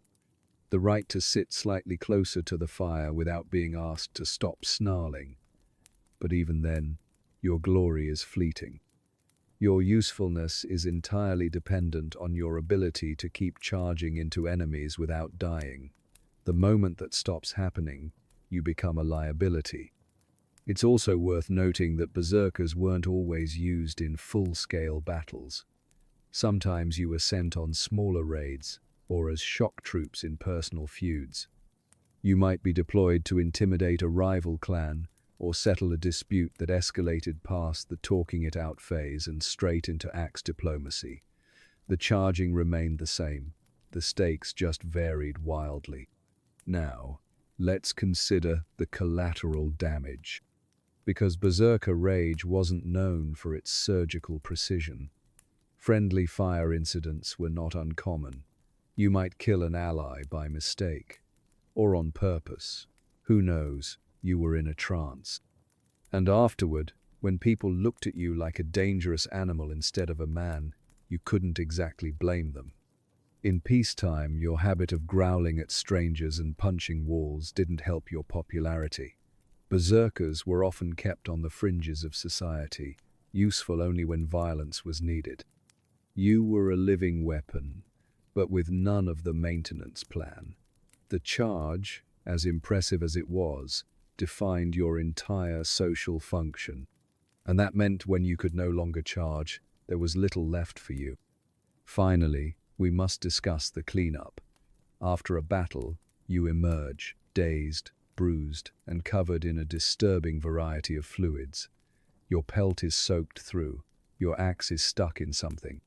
The right to sit slightly closer to the fire without being asked to stop snarling. But even then, your glory is fleeting. Your usefulness is entirely dependent on your ability to keep charging into enemies without dying. The moment that stops happening, you become a liability. It's also worth noting that Berserkers weren't always used in full-scale battles. Sometimes you were sent on smaller raids, or as shock troops in personal feuds. You might be deployed to intimidate a rival clan, or settle a dispute that escalated past the talking-it-out phase and straight into axe diplomacy. The charging remained the same. The stakes just varied wildly. Now, let's consider the collateral damage. Because Berserker Rage wasn't known for its surgical precision, friendly fire incidents were not uncommon. You might kill an ally by mistake, or on purpose. Who knows? You were in a trance. And afterward, when people looked at you like a dangerous animal instead of a man, you couldn't exactly blame them. In peacetime, your habit of growling at strangers and punching walls didn't help your popularity. Berserkers were often kept on the fringes of society, useful only when violence was needed. You were a living weapon, but with none of the maintenance plan. The charge, as impressive as it was, defined your entire social function. And that meant when you could no longer charge, there was little left for you. Finally, we must discuss the cleanup. After a battle, you emerge, dazed, bruised, and covered in a disturbing variety of fluids. Your pelt is soaked through. Your axe is stuck in something.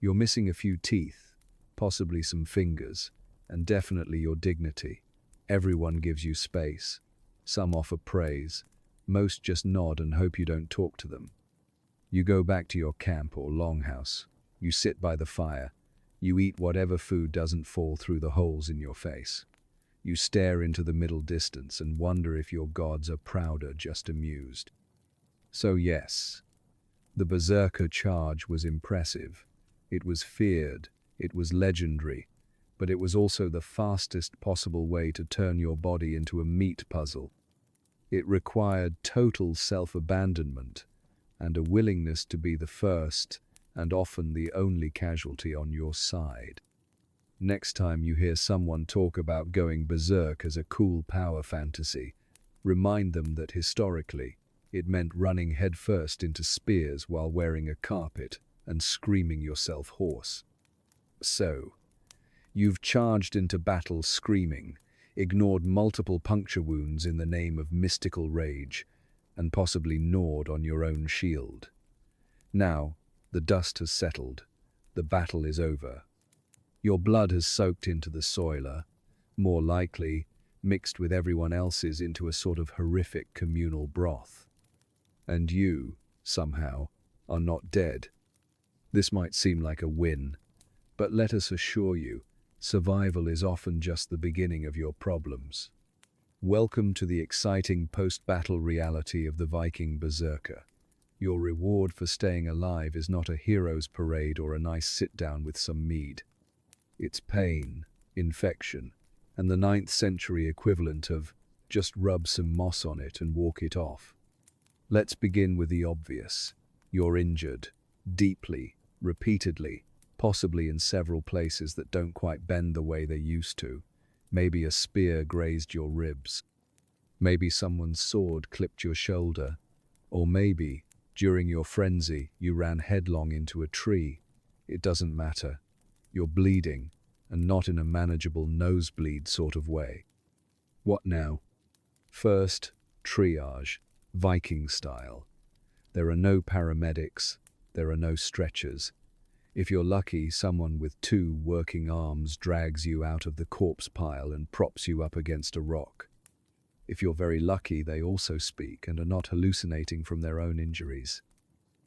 You're missing a few teeth, possibly some fingers, and definitely your dignity. Everyone gives you space. Some offer praise. Most just nod and hope you don't talk to them. You go back to your camp or longhouse. You sit by the fire. You eat whatever food doesn't fall through the holes in your face. You stare into the middle distance and wonder if your gods are proud or just amused. So yes, the Berserker charge was impressive. It was feared, it was legendary, but it was also the fastest possible way to turn your body into a meat puzzle. It required total self-abandonment and a willingness to be the first and often the only casualty on your side. Next time you hear someone talk about going berserk as a cool power fantasy, remind them that historically, it meant running headfirst into spears while wearing a carpet and screaming yourself hoarse. So, you've charged into battle screaming, ignored multiple puncture wounds in the name of mystical rage, and possibly gnawed on your own shield. Now, the dust has settled. The battle is over. Your blood has soaked into the soiler, more likely mixed with everyone else's into a sort of horrific communal broth. And you, somehow, are not dead. This might seem like a win, but let us assure you, survival is often just the beginning of your problems. Welcome to the exciting post-battle reality of the Viking Berserker. Your reward for staying alive is not a hero's parade or a nice sit-down with some mead. It's pain, infection, and the 9th century equivalent of just rub some moss on it and walk it off. Let's begin with the obvious. You're injured, deeply, repeatedly, possibly in several places that don't quite bend the way they used to. Maybe a spear grazed your ribs. Maybe someone's sword clipped your shoulder. Or maybe, during your frenzy, you ran headlong into a tree. It doesn't matter. You're bleeding, and not in a manageable nosebleed sort of way. What now? First, triage, Viking style. There are no paramedics, there are no stretchers. If you're lucky, someone with 2 working arms drags you out of the corpse pile and props you up against a rock. If you're very lucky, they also speak and are not hallucinating from their own injuries.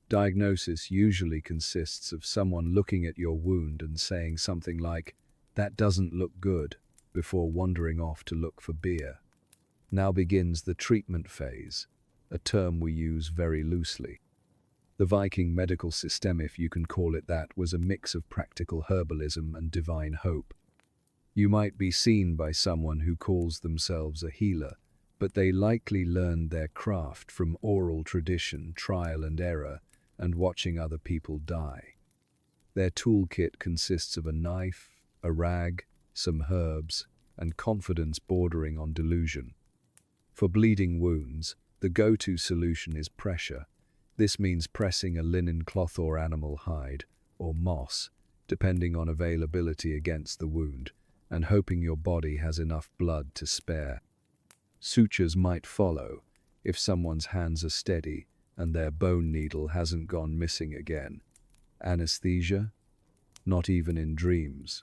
Diagnosis usually consists of someone looking at your wound and saying something like, "That doesn't look good," before wandering off to look for beer. Now begins the treatment phase, a term we use very loosely. The Viking medical system, if you can call it that, was a mix of practical herbalism and divine hope. You might be seen by someone who calls themselves a healer, but they likely learned their craft from oral tradition, trial and error, and watching other people die. Their toolkit consists of a knife, a rag, some herbs, and confidence bordering on delusion. For bleeding wounds, the go-to solution is pressure. This means pressing a linen cloth or animal hide, or moss, depending on availability against the wound, and hoping your body has enough blood to spare. Sutures might follow, if someone's hands are steady and their bone needle hasn't gone missing again. Anesthesia? Not even in dreams.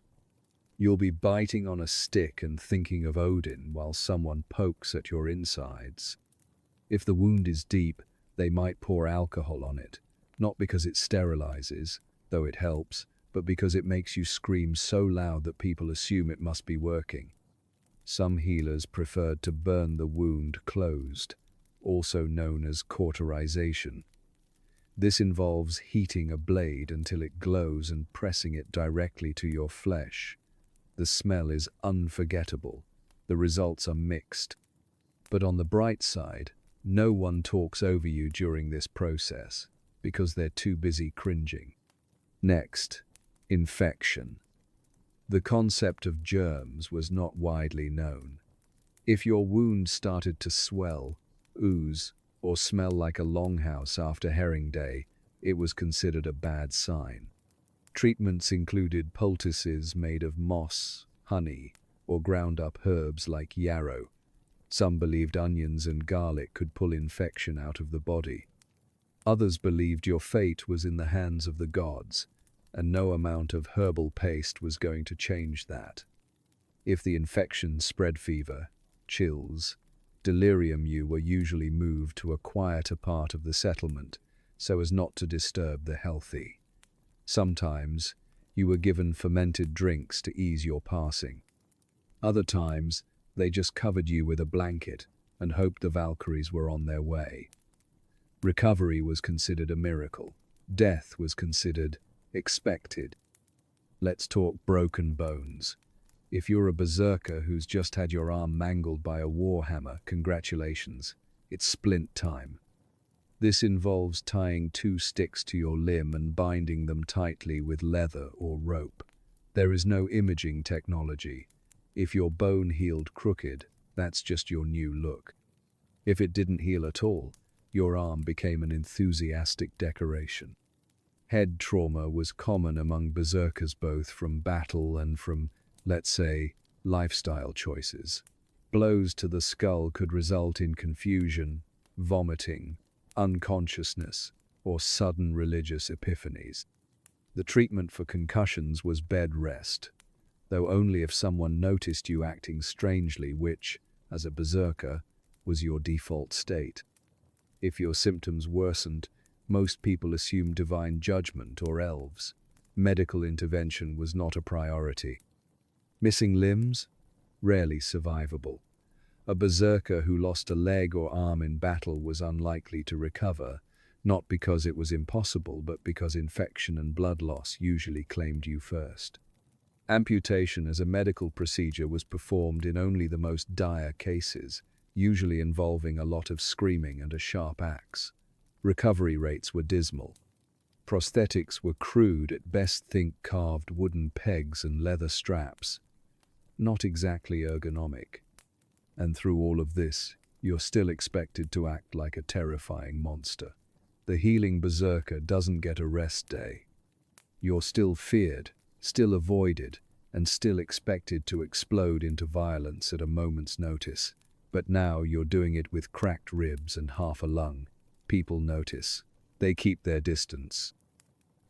You'll be biting on a stick and thinking of Odin while someone pokes at your insides. If the wound is deep, they might pour alcohol on it, not because it sterilizes, though it helps, but because it makes you scream so loud that people assume it must be working. Some healers preferred to burn the wound closed, also known as cauterization. This involves heating a blade until it glows and pressing it directly to your flesh. The smell is unforgettable. The results are mixed. But on the bright side, no one talks over you during this process because they're too busy cringing. Next, infection. The concept of germs was not widely known. If your wound started to swell, ooze, or smell like a longhouse after herring day, it was considered a bad sign. Treatments included poultices made of moss, honey, or ground-up herbs like yarrow. Some believed onions and garlic could pull infection out of the body. Others believed your fate was in the hands of the gods, and no amount of herbal paste was going to change that. If the infection spread fever, chills, delirium, you were usually moved to a quieter part of the settlement so as not to disturb the healthy. Sometimes, you were given fermented drinks to ease your passing. Other times, they just covered you with a blanket and hoped the Valkyries were on their way. Recovery was considered a miracle. Death was considered expected. Let's talk broken bones. If you're a berserker who's just had your arm mangled by a warhammer, congratulations, it's splint time. This involves tying 2 sticks to your limb and binding them tightly with leather or rope. There is no imaging technology. If your bone healed crooked, that's just your new look. If it didn't heal at all, your arm became an enthusiastic decoration. Head trauma was common among berserkers both from battle and from, let's say, lifestyle choices. Blows to the skull could result in confusion, vomiting, unconsciousness, or sudden religious epiphanies. The treatment for concussions was bed rest, though only if someone noticed you acting strangely, which, as a berserker, was your default state. If your symptoms worsened, most people assumed divine judgment or elves. Medical intervention was not a priority. Missing limbs? Rarely survivable. A berserker who lost a leg or arm in battle was unlikely to recover, not because it was impossible, but because infection and blood loss usually claimed you first. Amputation as a medical procedure was performed in only the most dire cases, usually involving a lot of screaming and a sharp axe. Recovery rates were dismal. Prosthetics were crude, at best think carved wooden pegs and leather straps. Not exactly ergonomic. And through all of this, you're still expected to act like a terrifying monster. The healing berserker doesn't get a rest day. You're still feared, still avoided, and still expected to explode into violence at a moment's notice. But now you're doing it with cracked ribs and half a lung. People notice. They keep their distance.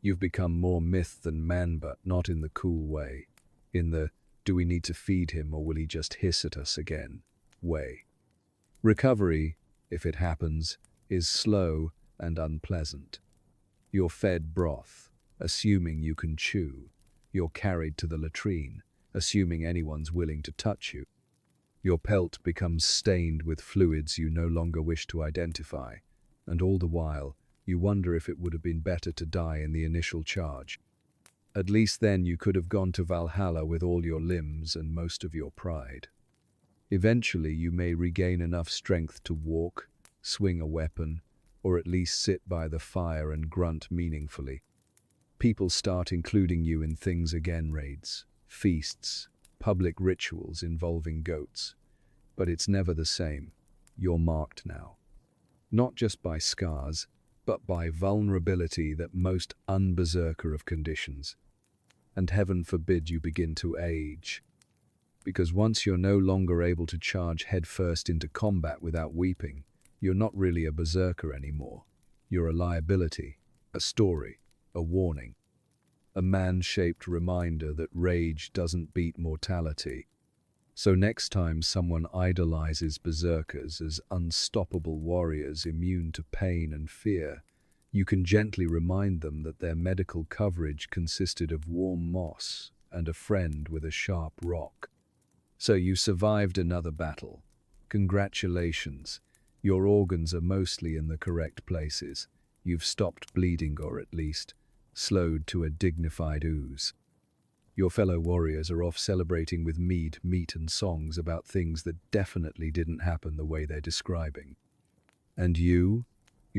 You've become more myth than man, but not in the cool way. In the, do we need to feed him or will he just hiss at us again way. Recovery, if it happens, is slow and unpleasant. You're fed broth, assuming you can chew. You're carried to the latrine, assuming anyone's willing to touch you. Your pelt becomes stained with fluids you no longer wish to identify, and all the while, you wonder if it would have been better to die in the initial charge. At least then you could have gone to Valhalla with all your limbs and most of your pride. Eventually you may regain enough strength to walk, swing a weapon, or at least sit by the fire and grunt meaningfully. People start including you in things again: raids, feasts, public rituals involving goats. But it's never the same. You're marked now. Not just by scars, but by vulnerability that most unberserker of conditions. And heaven forbid you begin to age. Because once you're no longer able to charge headfirst into combat without weeping, you're not really a berserker anymore. You're a liability, a story, a warning. A man-shaped reminder that rage doesn't beat mortality. So next time someone idolizes berserkers as unstoppable warriors immune to pain and fear, you can gently remind them that their medical coverage consisted of warm moss and a friend with a sharp rock. So you survived another battle. Congratulations. Your organs are mostly in the correct places. You've stopped bleeding, or at least slowed to a dignified ooze. Your fellow warriors are off celebrating with mead, meat and songs about things that definitely didn't happen the way they're describing. And you're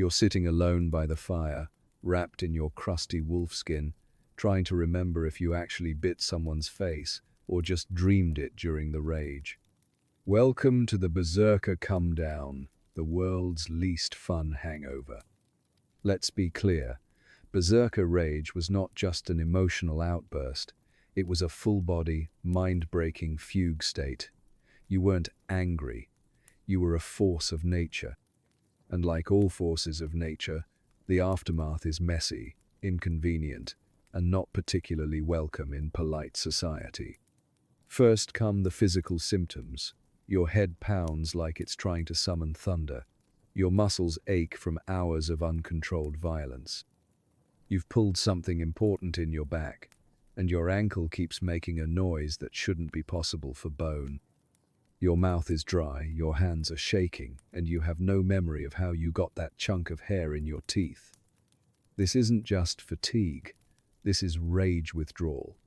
sitting alone by the fire, wrapped in your crusty wolfskin, trying to remember if you actually bit someone's face or just dreamed it during the rage. Welcome to the Berserker Come Down, the world's least fun hangover. Let's be clear, Berserker rage was not just an emotional outburst, it was a full-body, mind-breaking fugue state. You weren't angry, you were a force of nature. And like all forces of nature, The aftermath is messy, inconvenient, and not particularly welcome in polite society. First come the physical symptoms. Your head pounds like it's trying to summon thunder. Your muscles ache from hours of uncontrolled violence. You've pulled something important in your back, and your ankle keeps making a noise that shouldn't be possible for bone. Your mouth is dry, your hands are shaking, and you have no memory of how you got that chunk of hair in your teeth. This isn't just fatigue, this is rage withdrawal.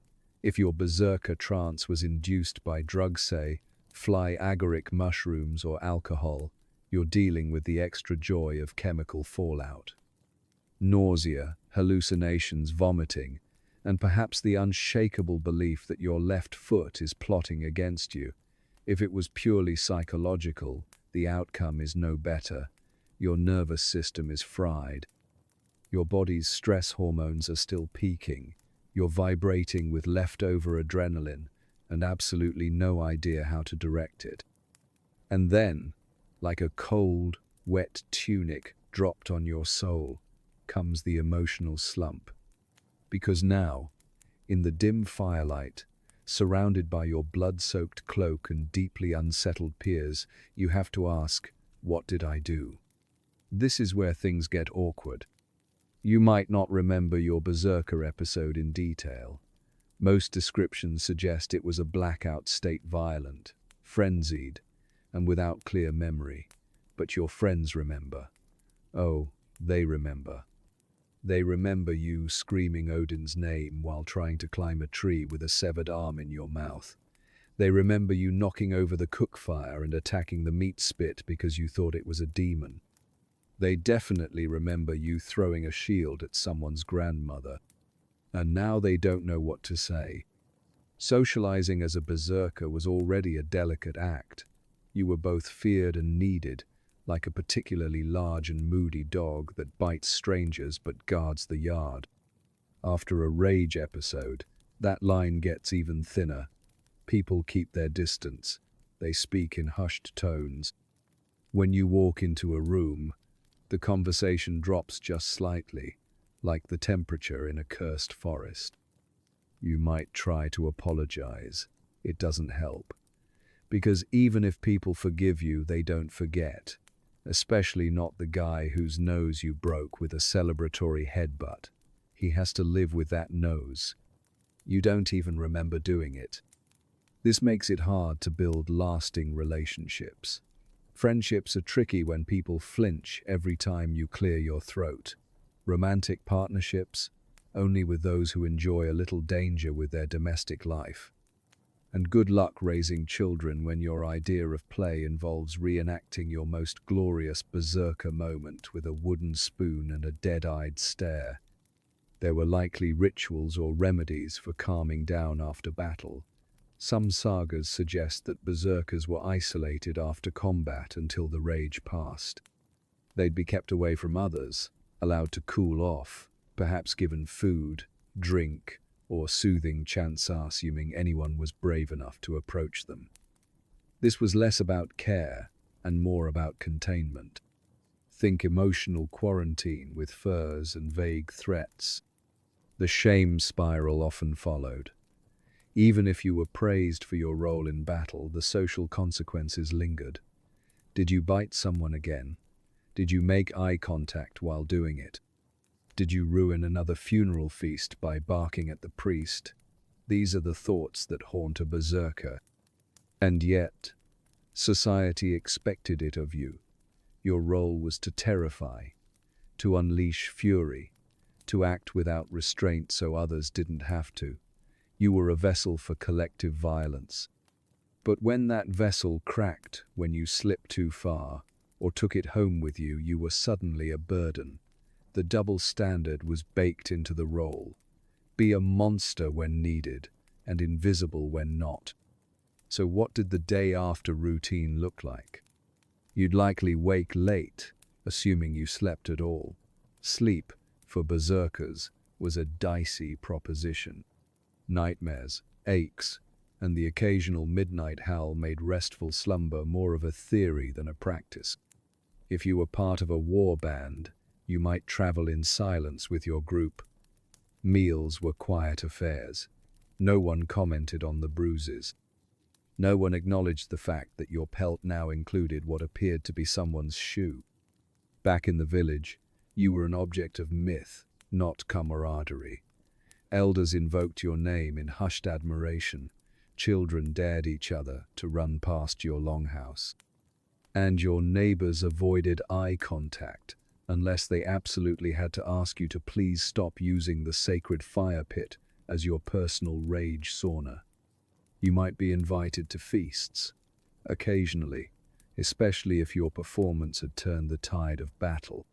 If your berserker trance was induced by drugs, say, fly-agaric mushrooms or alcohol, you're dealing with the extra joy of chemical fallout. Nausea, hallucinations, vomiting, and perhaps the unshakable belief that your left foot is plotting against you. If it was purely psychological, the outcome is no better. Your nervous system is fried. Your body's stress hormones are still peaking. You're vibrating with leftover adrenaline and absolutely no idea how to direct it. And then, like a cold, wet tunic dropped on your soul, comes the emotional slump. Because now, in the dim firelight, surrounded by your blood-soaked cloak and deeply unsettled peers, you have to ask, what did I do? This is where things get awkward. You might not remember your Berserker episode in detail. Most descriptions suggest it was a blackout state, violent, frenzied, and without clear memory. But your friends remember. Oh, they remember. They remember you screaming Odin's name while trying to climb a tree with a severed arm in your mouth. They remember you knocking over the cook fire and attacking the meat spit because you thought it was a demon. They definitely remember you throwing a shield at someone's grandmother. And now they don't know what to say. Socializing as a berserker was already a delicate act. You were both feared and needed, like a particularly large and moody dog that bites strangers but guards the yard. After a rage episode, that line gets even thinner. People keep their distance. They speak in hushed tones. When you walk into a room, the conversation drops just slightly, like the temperature in a cursed forest. You might try to apologize. It doesn't help. Because even if people forgive you, they don't forget. Especially not the guy whose nose you broke with a celebratory headbutt. He has to live with that nose. You don't even remember doing it. This makes it hard to build lasting relationships. Friendships are tricky when people flinch every time you clear your throat. Romantic partnerships, only with those who enjoy a little danger with their domestic life. And good luck raising children when your idea of play involves reenacting your most glorious berserker moment with a wooden spoon and a dead-eyed stare. There were likely rituals or remedies for calming down after battle. Some sagas suggest that berserkers were isolated after combat until the rage passed. They'd be kept away from others, allowed to cool off, perhaps given food, drink, or soothing chants, assuming anyone was brave enough to approach them. This was less about care and more about containment. Think emotional quarantine with furs and vague threats. The shame spiral often followed. Even if you were praised for your role in battle, the social consequences lingered. Did you bite someone again? Did you make eye contact while doing it? Did you ruin another funeral feast by barking at the priest? These are the thoughts that haunt a berserker. And yet, society expected it of you. Your role was to terrify, to unleash fury, to act without restraint so others didn't have to. You were a vessel for collective violence. But when that vessel cracked, when you slipped too far, or took it home with you, you were suddenly a burden. The double standard was baked into the role. Be a monster when needed, and invisible when not. So what did the day after routine look like? You'd likely wake late, assuming you slept at all. Sleep, for berserkers, was a dicey proposition. Nightmares, aches, and the occasional midnight howl made restful slumber more of a theory than a practice. If you were part of a war band, You might travel in silence with your group. Meals were quiet affairs. No one commented on the bruises. No one acknowledged the fact that your pelt now included what appeared to be someone's shoe. Back in the village, you were an object of myth, not camaraderie. Elders invoked your name in hushed admiration. Children dared each other to run past your longhouse. And your neighbors avoided eye contact unless they absolutely had to ask you to please stop using the sacred fire pit as your personal rage sauna. You might be invited to feasts, occasionally, especially if your performance had turned the tide of battle.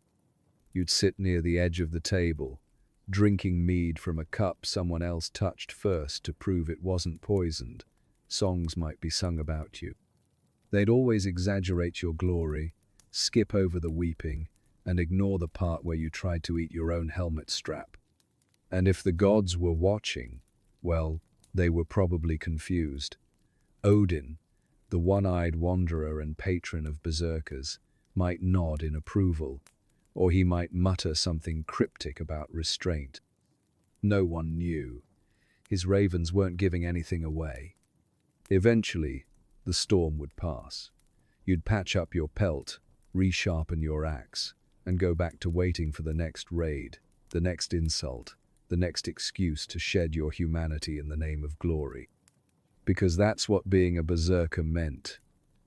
You'd sit near the edge of the table, drinking mead from a cup someone else touched first to prove it wasn't poisoned. Songs might be sung about you. They'd always exaggerate your glory, skip over the weeping, and ignore the part where you tried to eat your own helmet strap. And if the gods were watching, well, they were probably confused. Odin, the one-eyed wanderer and patron of berserkers, might nod in approval, or he might mutter something cryptic about restraint. No one knew. His ravens weren't giving anything away. Eventually, the storm would pass. You'd patch up your pelt, resharpen your axe, and go back to waiting for the next raid, the next insult, the next excuse to shed your humanity in the name of glory. Because that's what being a berserker meant,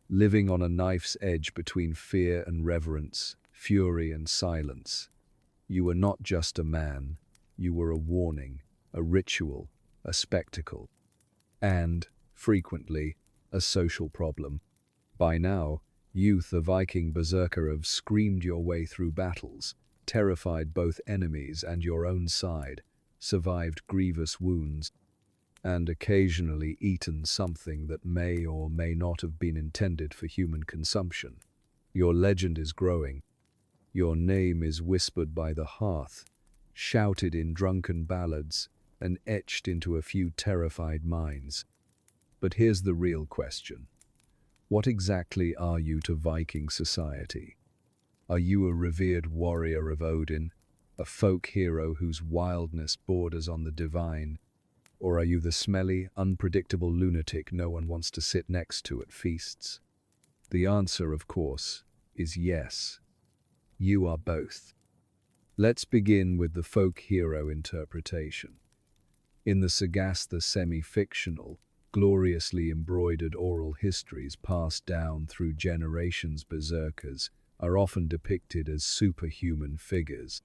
living on a knife's edge between fear and reverence, fury and silence. You were not just a man, you were a warning, a ritual, a spectacle, and, frequently, a social problem. By now, youth, a Viking berserker, have screamed your way through battles, terrified both enemies and your own side, survived grievous wounds, and occasionally eaten something that may or may not have been intended for human consumption. Your legend is growing. Your name is whispered by the hearth, shouted in drunken ballads, and etched into a few terrified minds. But here's the real question. What exactly are you to Viking society? Are you a revered warrior of Odin, a folk hero whose wildness borders on the divine? Or are you the smelly, unpredictable lunatic no one wants to sit next to at feasts? The answer, of course, is yes. You are both. Let's begin with the folk hero interpretation. In the Sagasta semi-fictional, gloriously embroidered oral histories passed down through generations, berserkers are often depicted as superhuman figures.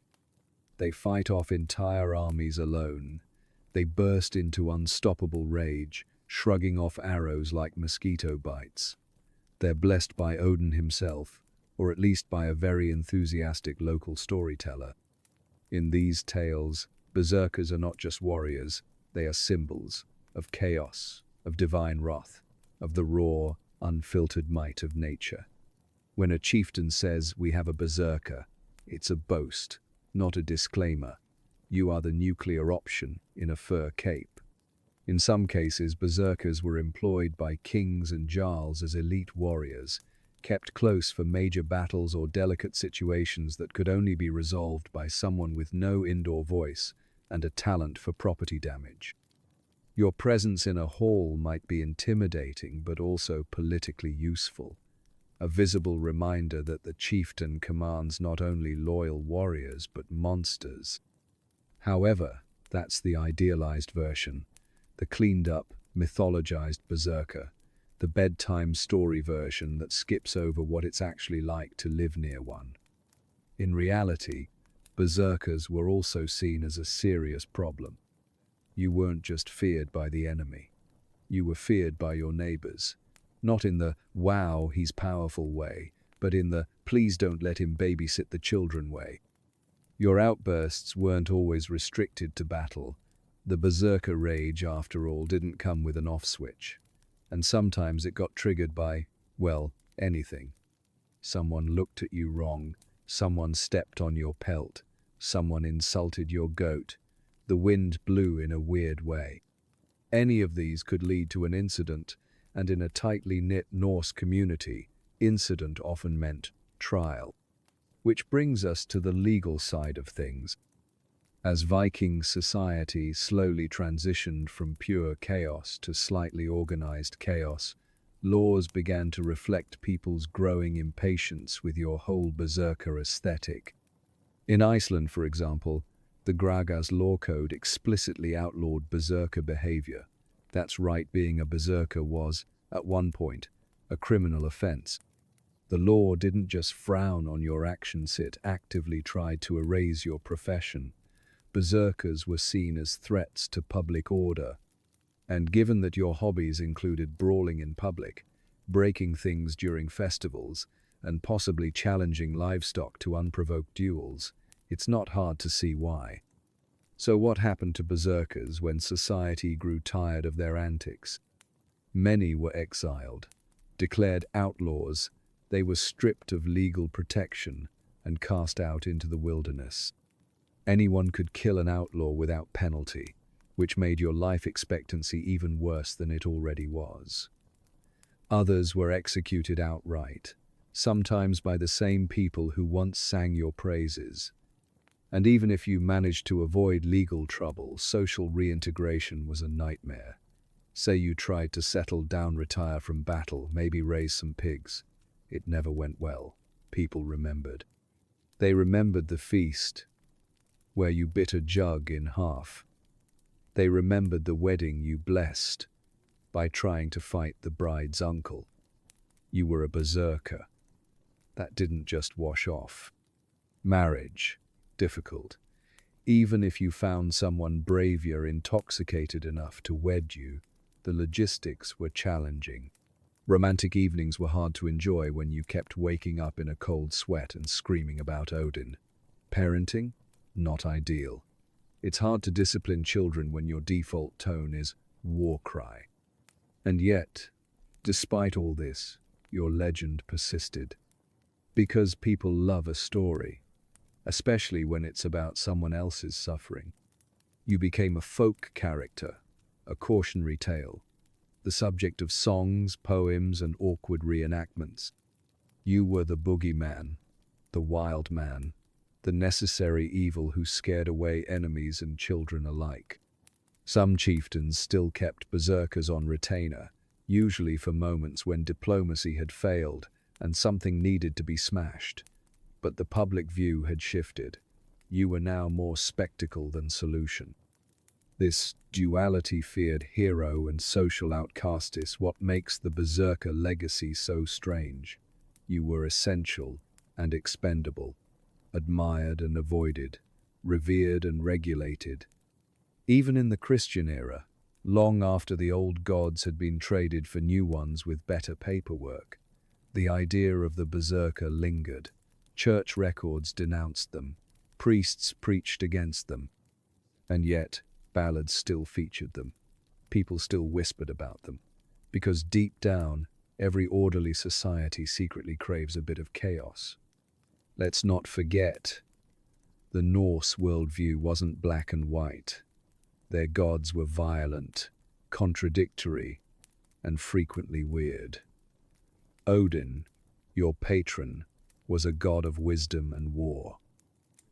They fight off entire armies alone. They burst into unstoppable rage, shrugging off arrows like mosquito bites. They're blessed by Odin himself, or at least by a very enthusiastic local storyteller. In these tales, berserkers are not just warriors, they are symbols of chaos, of divine wrath, of the raw, unfiltered might of nature. When a chieftain says, "We have a berserker," it's a boast, not a disclaimer. You are the nuclear option in a fur cape. In some cases, berserkers were employed by kings and jarls as elite warriors, kept close for major battles or delicate situations that could only be resolved by someone with no indoor voice and a talent for property damage. Your presence in a hall might be intimidating but also politically useful, a visible reminder that the chieftain commands not only loyal warriors but monsters. However, that's the idealized version, the cleaned-up, mythologized berserker, the bedtime story version that skips over what it's actually like to live near one. In reality, berserkers were also seen as a serious problem. You weren't just feared by the enemy. You were feared by your neighbors, not in the "wow, he's powerful" way, but in the "please don't let him babysit the children" way. Your outbursts weren't always restricted to battle. The berserker rage, after all, didn't come with an off switch. And sometimes it got triggered by, well, anything. Someone looked at you wrong, someone stepped on your pelt, someone insulted your goat, the wind blew in a weird way. Any of these could lead to an incident, and in a tightly knit Norse community, incident often meant trial. Which brings us to the legal side of things. As Viking society slowly transitioned from pure chaos to slightly organized chaos, laws began to reflect people's growing impatience with your whole berserker aesthetic. In Iceland, for example, the Graga's law code explicitly outlawed berserker behavior. That's right, being a berserker was, at one point, a criminal offense. The law didn't just frown on your actions, it actively tried to erase your profession. Berserkers were seen as threats to public order. And given that your hobbies included brawling in public, breaking things during festivals, and possibly challenging livestock to unprovoked duels, it's not hard to see why. So what happened to berserkers when society grew tired of their antics? Many were exiled, declared outlaws. They were stripped of legal protection and cast out into the wilderness. Anyone could kill an outlaw without penalty, which made your life expectancy even worse than it already was. Others were executed outright, sometimes by the same people who once sang your praises. And even if you managed to avoid legal trouble, social reintegration was a nightmare. Say you tried to settle down, retire from battle, maybe raise some pigs. It never went well. People remembered. They remembered the feast, where you bit a jug in half. They remembered the wedding you blessed by trying to fight the bride's uncle. You were a berserker. That didn't just wash off. Marriage, difficult. Even if you found someone brave, you're intoxicated enough to wed you, the logistics were challenging. Romantic evenings were hard to enjoy when you kept waking up in a cold sweat and screaming about Odin. Parenting? Not ideal. It's hard to discipline children when your default tone is war cry. And yet, despite all this, your legend persisted. Because people love a story, especially when it's about someone else's suffering. You became a folk character, a cautionary tale, the subject of songs, poems, and awkward reenactments. You were the boogeyman, the wild man, the necessary evil who scared away enemies and children alike. Some chieftains still kept berserkers on retainer, usually for moments when diplomacy had failed and something needed to be smashed. But the public view had shifted. You were now more spectacle than solution. This duality, feared hero and social outcast, is what makes the berserker legacy so strange. You were essential and expendable, admired and avoided, revered and regulated. Even in the Christian era, long after the old gods had been traded for new ones with better paperwork, the idea of the berserker lingered. Church records denounced them, priests preached against them, and yet ballads still featured them. People still whispered about them, because deep down, every orderly society secretly craves a bit of chaos. Let's not forget, the Norse worldview wasn't black and white. Their gods were violent, contradictory, and frequently weird. Odin, your patron, was a god of wisdom and war.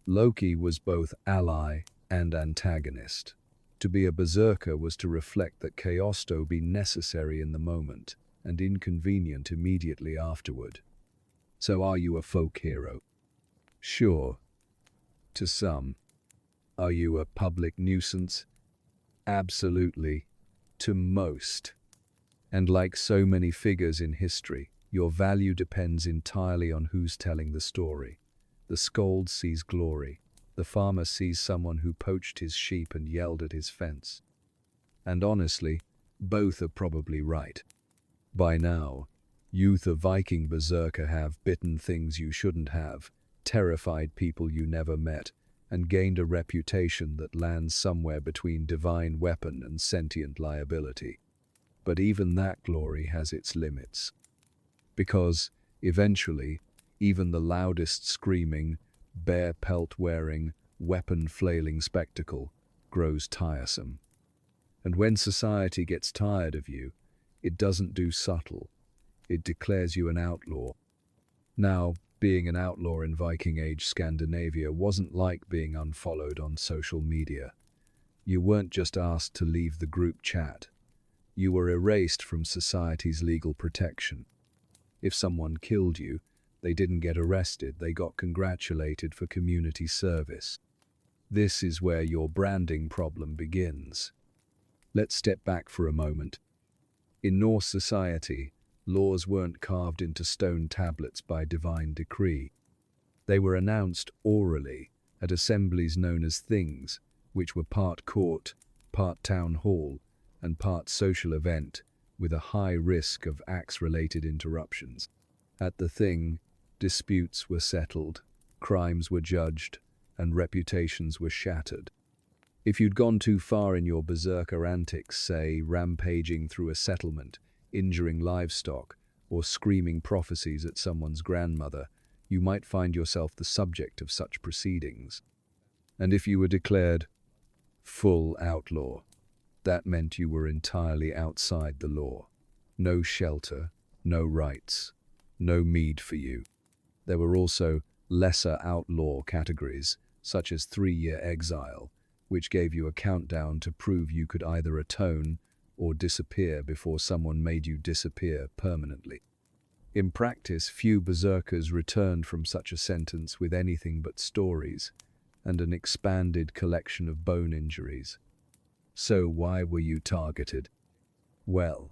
Loki was both ally and antagonist. To be a berserker was to reflect that chaos to be necessary in the moment and inconvenient immediately afterward. So are you a folk hero? Sure, to some. Are you a public nuisance? Absolutely, to most. And like so many figures in history, your value depends entirely on who's telling the story. The skald sees glory. The farmer sees someone who poached his sheep and yelled at his fence. And honestly, both are probably right. By now, youth of Viking berserker have bitten things you shouldn't have, terrified people you never met, and gained a reputation that lands somewhere between divine weapon and sentient liability. But even that glory has its limits. Because, eventually, even the loudest screaming, bear pelt-wearing, weapon-flailing spectacle grows tiresome. And when society gets tired of you, it doesn't do subtle. It declares you an outlaw. Now, Being an outlaw in Viking Age Scandinavia wasn't like being unfollowed on social media. You weren't just asked to leave the group chat. You were erased from society's legal protection. If someone killed you, they didn't get arrested, they got congratulated for community service. This is where your branding problem begins. Let's step back for a moment. In Norse society, laws weren't carved into stone tablets by divine decree. They were announced orally at assemblies known as things, which were part court, part town hall, and part social event, with a high risk of axe-related interruptions. At the thing, disputes were settled, crimes were judged, and reputations were shattered. If you'd gone too far in your berserker antics, say rampaging through a settlement, injuring livestock, or screaming prophecies at someone's grandmother, you might find yourself the subject of such proceedings. And if you were declared full outlaw, that meant you were entirely outside the law. No shelter, no rights, no meed for you. There were also lesser outlaw categories, such as 3-year exile, which gave you a countdown to prove you could either atone or disappear before someone made you disappear permanently. In practice, few berserkers returned from such a sentence with anything but stories and an expanded collection of bone injuries. So why were you targeted? Well,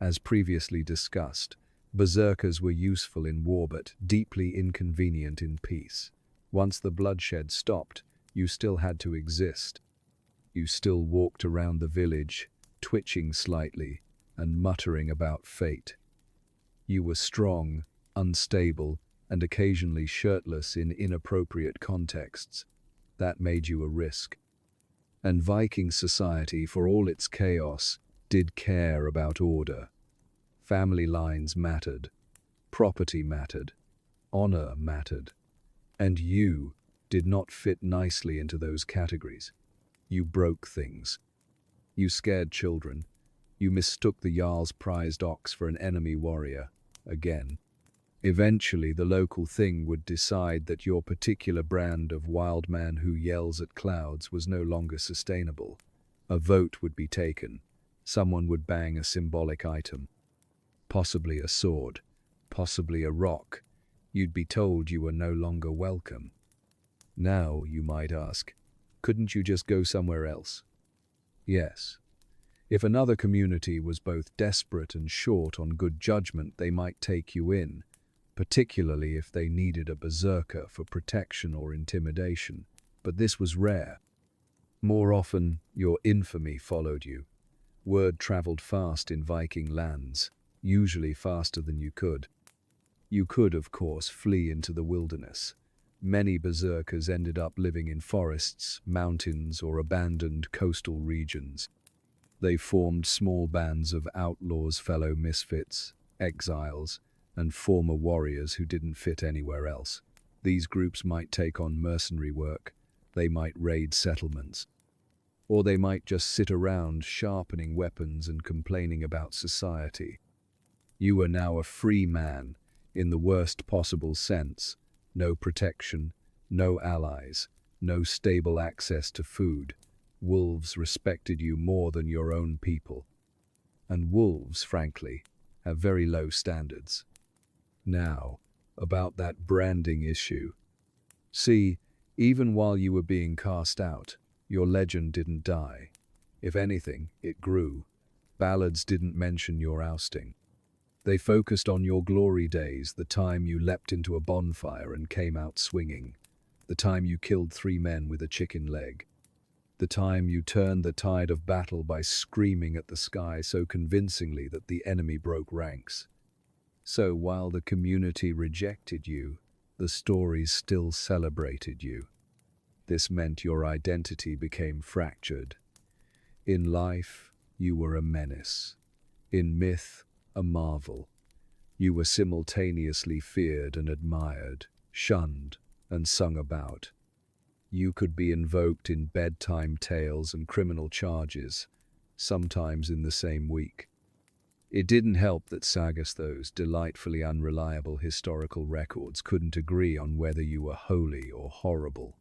as previously discussed, berserkers were useful in war but deeply inconvenient in peace. Once the bloodshed stopped, you still had to exist. You still walked around the village, twitching slightly and muttering about fate. You were strong, unstable, and occasionally shirtless in inappropriate contexts. That made you a risk. And Viking society, for all its chaos, did care about order. Family lines mattered, property mattered, honor mattered, and you did not fit nicely into those categories. You broke things. You scared children. You mistook the Jarl's prized ox for an enemy warrior, again. Eventually, the local thing would decide that your particular brand of wild man who yells at clouds was no longer sustainable. A vote would be taken. Someone would bang a symbolic item. Possibly a sword, possibly a rock. You'd be told you were no longer welcome. Now, you might ask, couldn't you just go somewhere else? Yes. If another community was both desperate and short on good judgment, they might take you in, particularly if they needed a berserker for protection or intimidation. But this was rare. More often, your infamy followed you. Word traveled fast in Viking lands, usually faster than you could. You could, of course, flee into the wilderness. Many berserkers ended up living in forests, mountains, or abandoned coastal regions. They formed small bands of outlaws, fellow misfits, exiles, and former warriors who didn't fit anywhere else. These groups might take on mercenary work, they might raid settlements, or they might just sit around sharpening weapons and complaining about society. You were now a free man, in the worst possible sense. No protection, no allies, no stable access to food. Wolves respected you more than your own people. And wolves, frankly, have very low standards. Now, about that branding issue. See, even while you were being cast out, your legend didn't die. If anything, it grew. Ballads didn't mention your ousting. They focused on your glory days, the time you leapt into a bonfire and came out swinging, the time you killed 3 men with a chicken leg, the time you turned the tide of battle by screaming at the sky so convincingly that the enemy broke ranks. So while the community rejected you, the stories still celebrated you. This meant your identity became fractured. In life, you were a menace. In myth, a marvel. You were simultaneously feared and admired, shunned and sung about. You could be invoked in bedtime tales and criminal charges, sometimes in the same week. It didn't help that sagas, those delightfully unreliable historical records, couldn't agree on whether you were holy or horrible.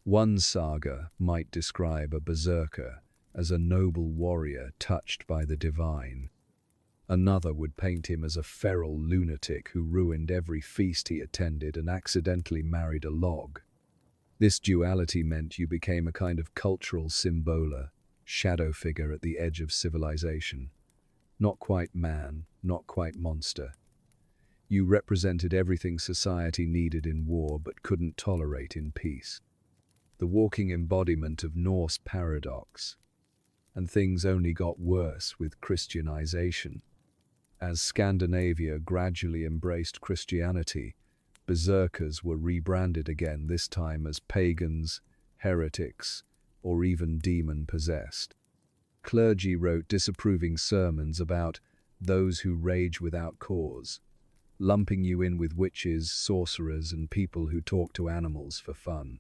One saga might describe a berserker as a noble warrior touched by the divine. Another would paint him as a feral lunatic who ruined every feast he attended and accidentally married a log. This duality meant you became a kind of cultural symbola, shadow figure at the edge of civilization. Not quite man, not quite monster. You represented everything society needed in war but couldn't tolerate in peace. The walking embodiment of Norse paradox. And things only got worse with Christianization. As Scandinavia gradually embraced Christianity, berserkers were rebranded again, this time as pagans, heretics, or even demon-possessed. Clergy wrote disapproving sermons about those who rage without cause, lumping you in with witches, sorcerers, and people who talk to animals for fun.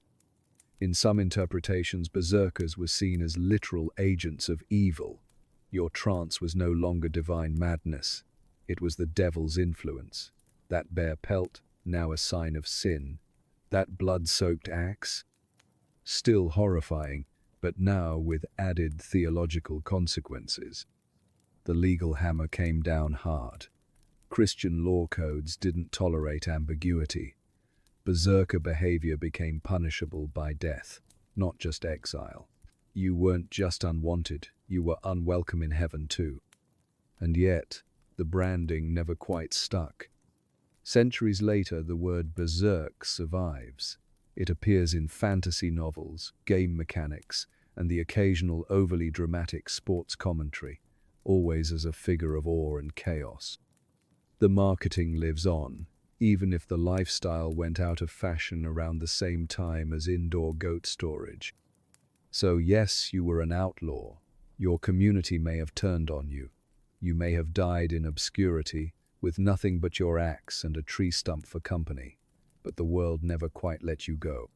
In some interpretations, berserkers were seen as literal agents of evil. Your trance was no longer divine madness. It was the devil's influence. That bare pelt, now a sign of sin. That blood-soaked axe, still horrifying, but now with added theological consequences. The legal hammer came down hard. Christian law codes didn't tolerate ambiguity. Berserker behavior became punishable by death, not just exile. You weren't just unwanted, you were unwelcome in heaven too. And yet, the branding never quite stuck. Centuries later, the word berserk survives. It appears in fantasy novels, game mechanics, and the occasional overly dramatic sports commentary, always as a figure of awe and chaos. The marketing lives on, even if the lifestyle went out of fashion around the same time as indoor goat storage. So yes, you were an outlaw. Your community may have turned on you. You may have died in obscurity, with nothing but your axe and a tree stump for company, but the world never quite let you go.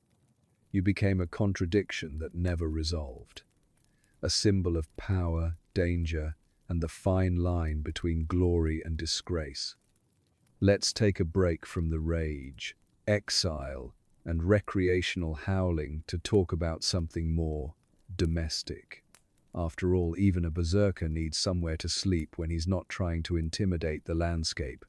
You became a contradiction that never resolved, a symbol of power, danger, and the fine line between glory and disgrace. Let's take a break from the rage, exile, and recreational howling to talk about something more domestic. After all, even a berserker needs somewhere to sleep when he's not trying to intimidate the landscape.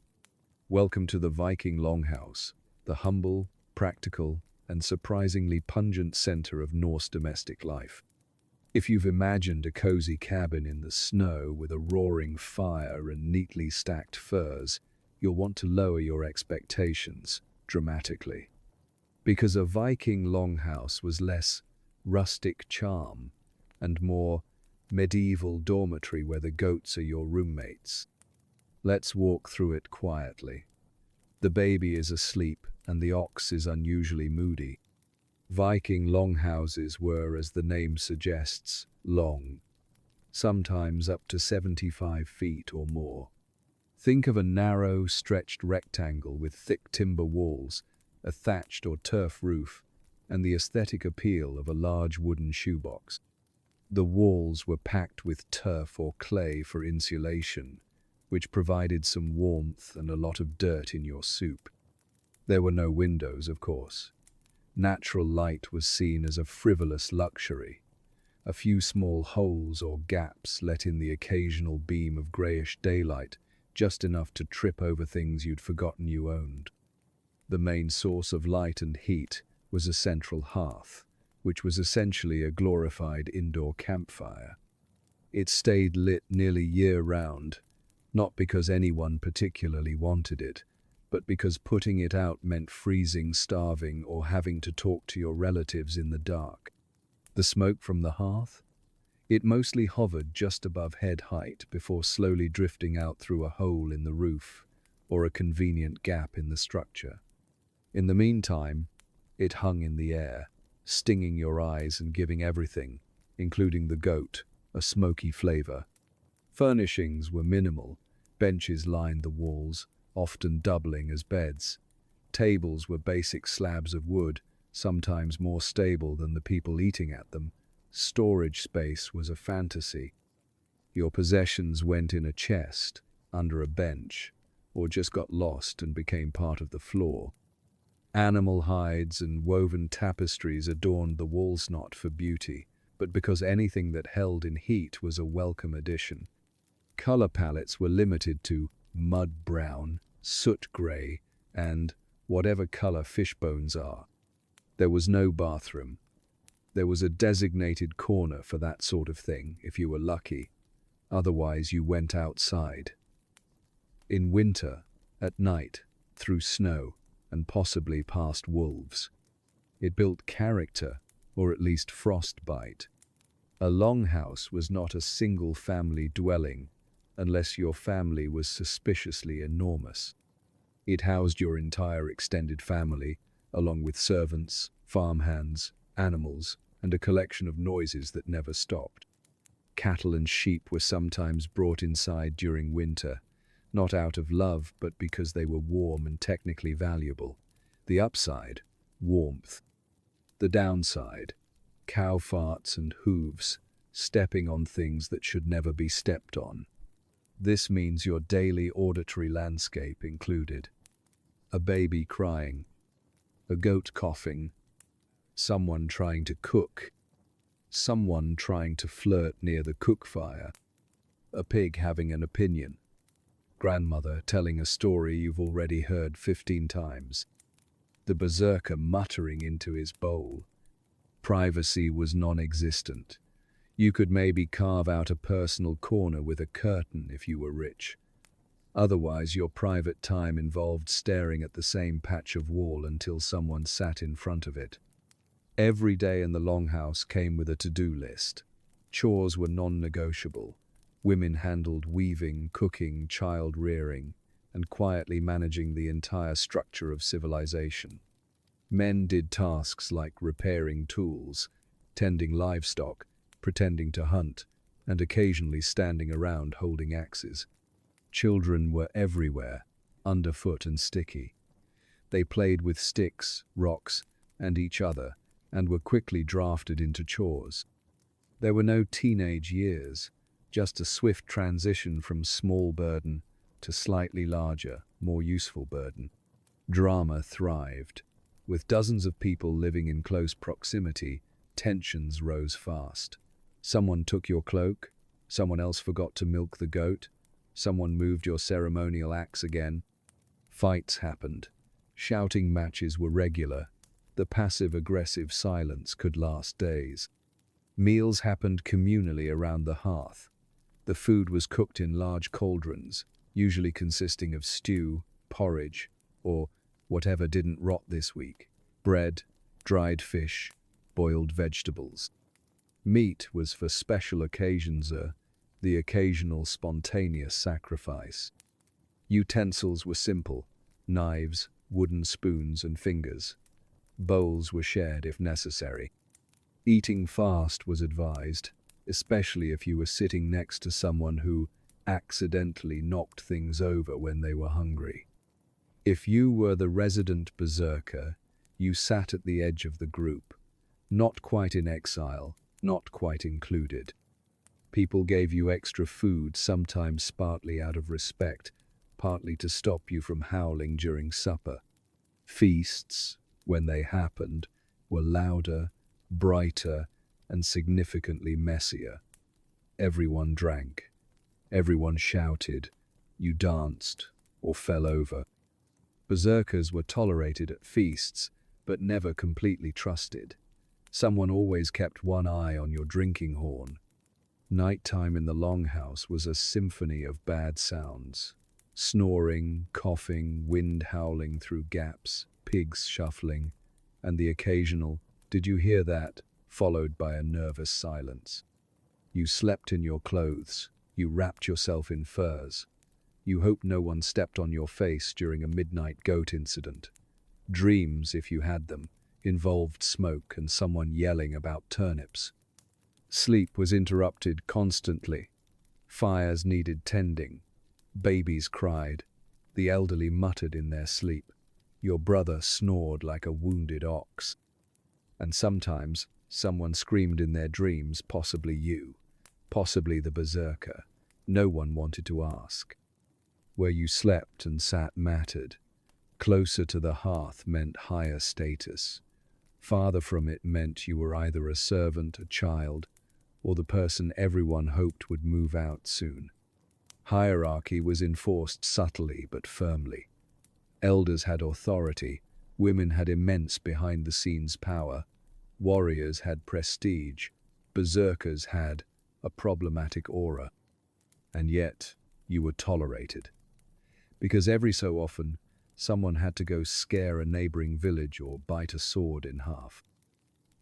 Welcome to the Viking longhouse, the humble, practical, and surprisingly pungent center of Norse domestic life. If you've imagined a cozy cabin in the snow with a roaring fire and neatly stacked furs, you'll want to lower your expectations dramatically. Because a Viking longhouse was less rustic charm and more medieval dormitory where the goats are your roommates. Let's walk through it quietly. The baby is asleep and the ox is unusually moody. Viking longhouses were, as the name suggests, long, sometimes up to 75 feet or more. Think of a narrow, stretched rectangle with thick timber walls, a thatched or turf roof, and the aesthetic appeal of a large wooden shoebox. The walls were packed with turf or clay for insulation, which provided some warmth and a lot of dirt in your soup. There were no windows, of course. Natural light was seen as a frivolous luxury. A few small holes or gaps let in the occasional beam of greyish daylight, just enough to trip over things you'd forgotten you owned. The main source of light and heat was a central hearth, which was essentially a glorified indoor campfire. It stayed lit nearly year-round, not because anyone particularly wanted it, but because putting it out meant freezing, starving, or having to talk to your relatives in the dark. The smoke from the hearth? It mostly hovered just above head height before slowly drifting out through a hole in the roof or a convenient gap in the structure. In the meantime, it hung in the air, stinging your eyes and giving everything, including the goat, a smoky flavor. Furnishings were minimal. Benches lined the walls, often doubling as beds. Tables were basic slabs of wood, sometimes more stable than the people eating at them. Storage space was a fantasy. Your possessions went in a chest, under a bench, or just got lost and became part of the floor. Animal hides and woven tapestries adorned the walls not for beauty, but because anything that held in heat was a welcome addition. Color palettes were limited to mud brown, soot gray, and whatever color fish bones are. There was no bathroom. There was a designated corner for that sort of thing, if you were lucky. Otherwise, you went outside. In winter, at night, through snow, and possibly past wolves. It built character, or at least frostbite. A longhouse was not a single-family dwelling, unless your family was suspiciously enormous. It housed your entire extended family, along with servants, farmhands, animals, and a collection of noises that never stopped. Cattle and sheep were sometimes brought inside during winter, not out of love, but because they were warm and technically valuable. The upside, warmth. The downside, cow farts and hooves, stepping on things that should never be stepped on. This means your daily auditory landscape included a baby crying, a goat coughing, someone trying to cook, someone trying to flirt near the cook fire, a pig having an opinion, grandmother telling a story you've already heard 15 times, the berserker muttering into his bowl. Privacy was non-existent. You could maybe carve out a personal corner with a curtain if you were rich. Otherwise, your private time involved staring at the same patch of wall until someone sat in front of it. Every day in the longhouse came with a to-do list. Chores were non-negotiable. Women handled weaving, cooking, child-rearing, and quietly managing the entire structure of civilization. Men did tasks like repairing tools, tending livestock, pretending to hunt, and occasionally standing around holding axes. Children were everywhere, underfoot and sticky. They played with sticks, rocks, and each other, and were quickly drafted into chores. There were no teenage years, just a swift transition from small burden to slightly larger, more useful burden. Drama thrived. With dozens of people living in close proximity, tensions rose fast. Someone took your cloak, someone else forgot to milk the goat, someone moved your ceremonial axe again. Fights happened. Shouting matches were regular. The passive-aggressive silence could last days. Meals happened communally around the hearth. The food was cooked in large cauldrons, usually consisting of stew, porridge, or whatever didn't rot this week. Bread, dried fish, boiled vegetables. Meat was for special occasions, the occasional spontaneous sacrifice. Utensils were simple: knives, wooden spoons, and fingers. Bowls were shared if necessary. Eating fast was advised, especially if you were sitting next to someone who accidentally knocked things over when they were hungry. If you were the resident berserker, you sat at the edge of the group, not quite in exile, not quite included. People gave you extra food, sometimes partly out of respect, partly to stop you from howling during supper. Feasts, when they happened, were louder, brighter, and significantly messier. Everyone drank. Everyone shouted. You danced or fell over. Berserkers were tolerated at feasts, but never completely trusted. Someone always kept one eye on your drinking horn. Nighttime in the longhouse was a symphony of bad sounds. Snoring, coughing, wind howling through gaps, pigs shuffling, and the occasional, "Did you hear that?" followed by a nervous silence. You slept in your clothes. You wrapped yourself in furs. You hoped no one stepped on your face during a midnight goat incident. Dreams, if you had them, involved smoke and someone yelling about turnips. Sleep was interrupted constantly. Fires needed tending. Babies cried. The elderly muttered in their sleep. Your brother snored like a wounded ox. And sometimes someone screamed in their dreams, possibly you, possibly the berserker. No one wanted to ask. Where you slept and sat mattered. Closer to the hearth meant higher status. Farther from it meant you were either a servant, a child, or the person everyone hoped would move out soon. Hierarchy was enforced subtly but firmly. Elders had authority, women had immense behind-the-scenes power, warriors had prestige, berserkers had a problematic aura. And yet, you were tolerated. Because every so often, someone had to go scare a neighboring village or bite a sword in half.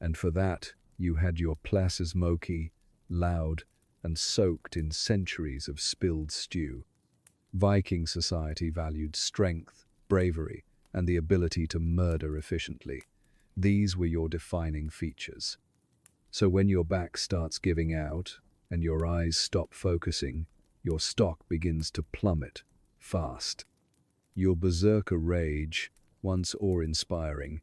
And for that, you had your place smoky, loud, and soaked in centuries of spilled stew. Viking society valued strength, bravery, and the ability to murder efficiently. These were your defining features. So when your back starts giving out, and your eyes stop focusing, your stock begins to plummet, fast. Your berserker rage, once awe-inspiring,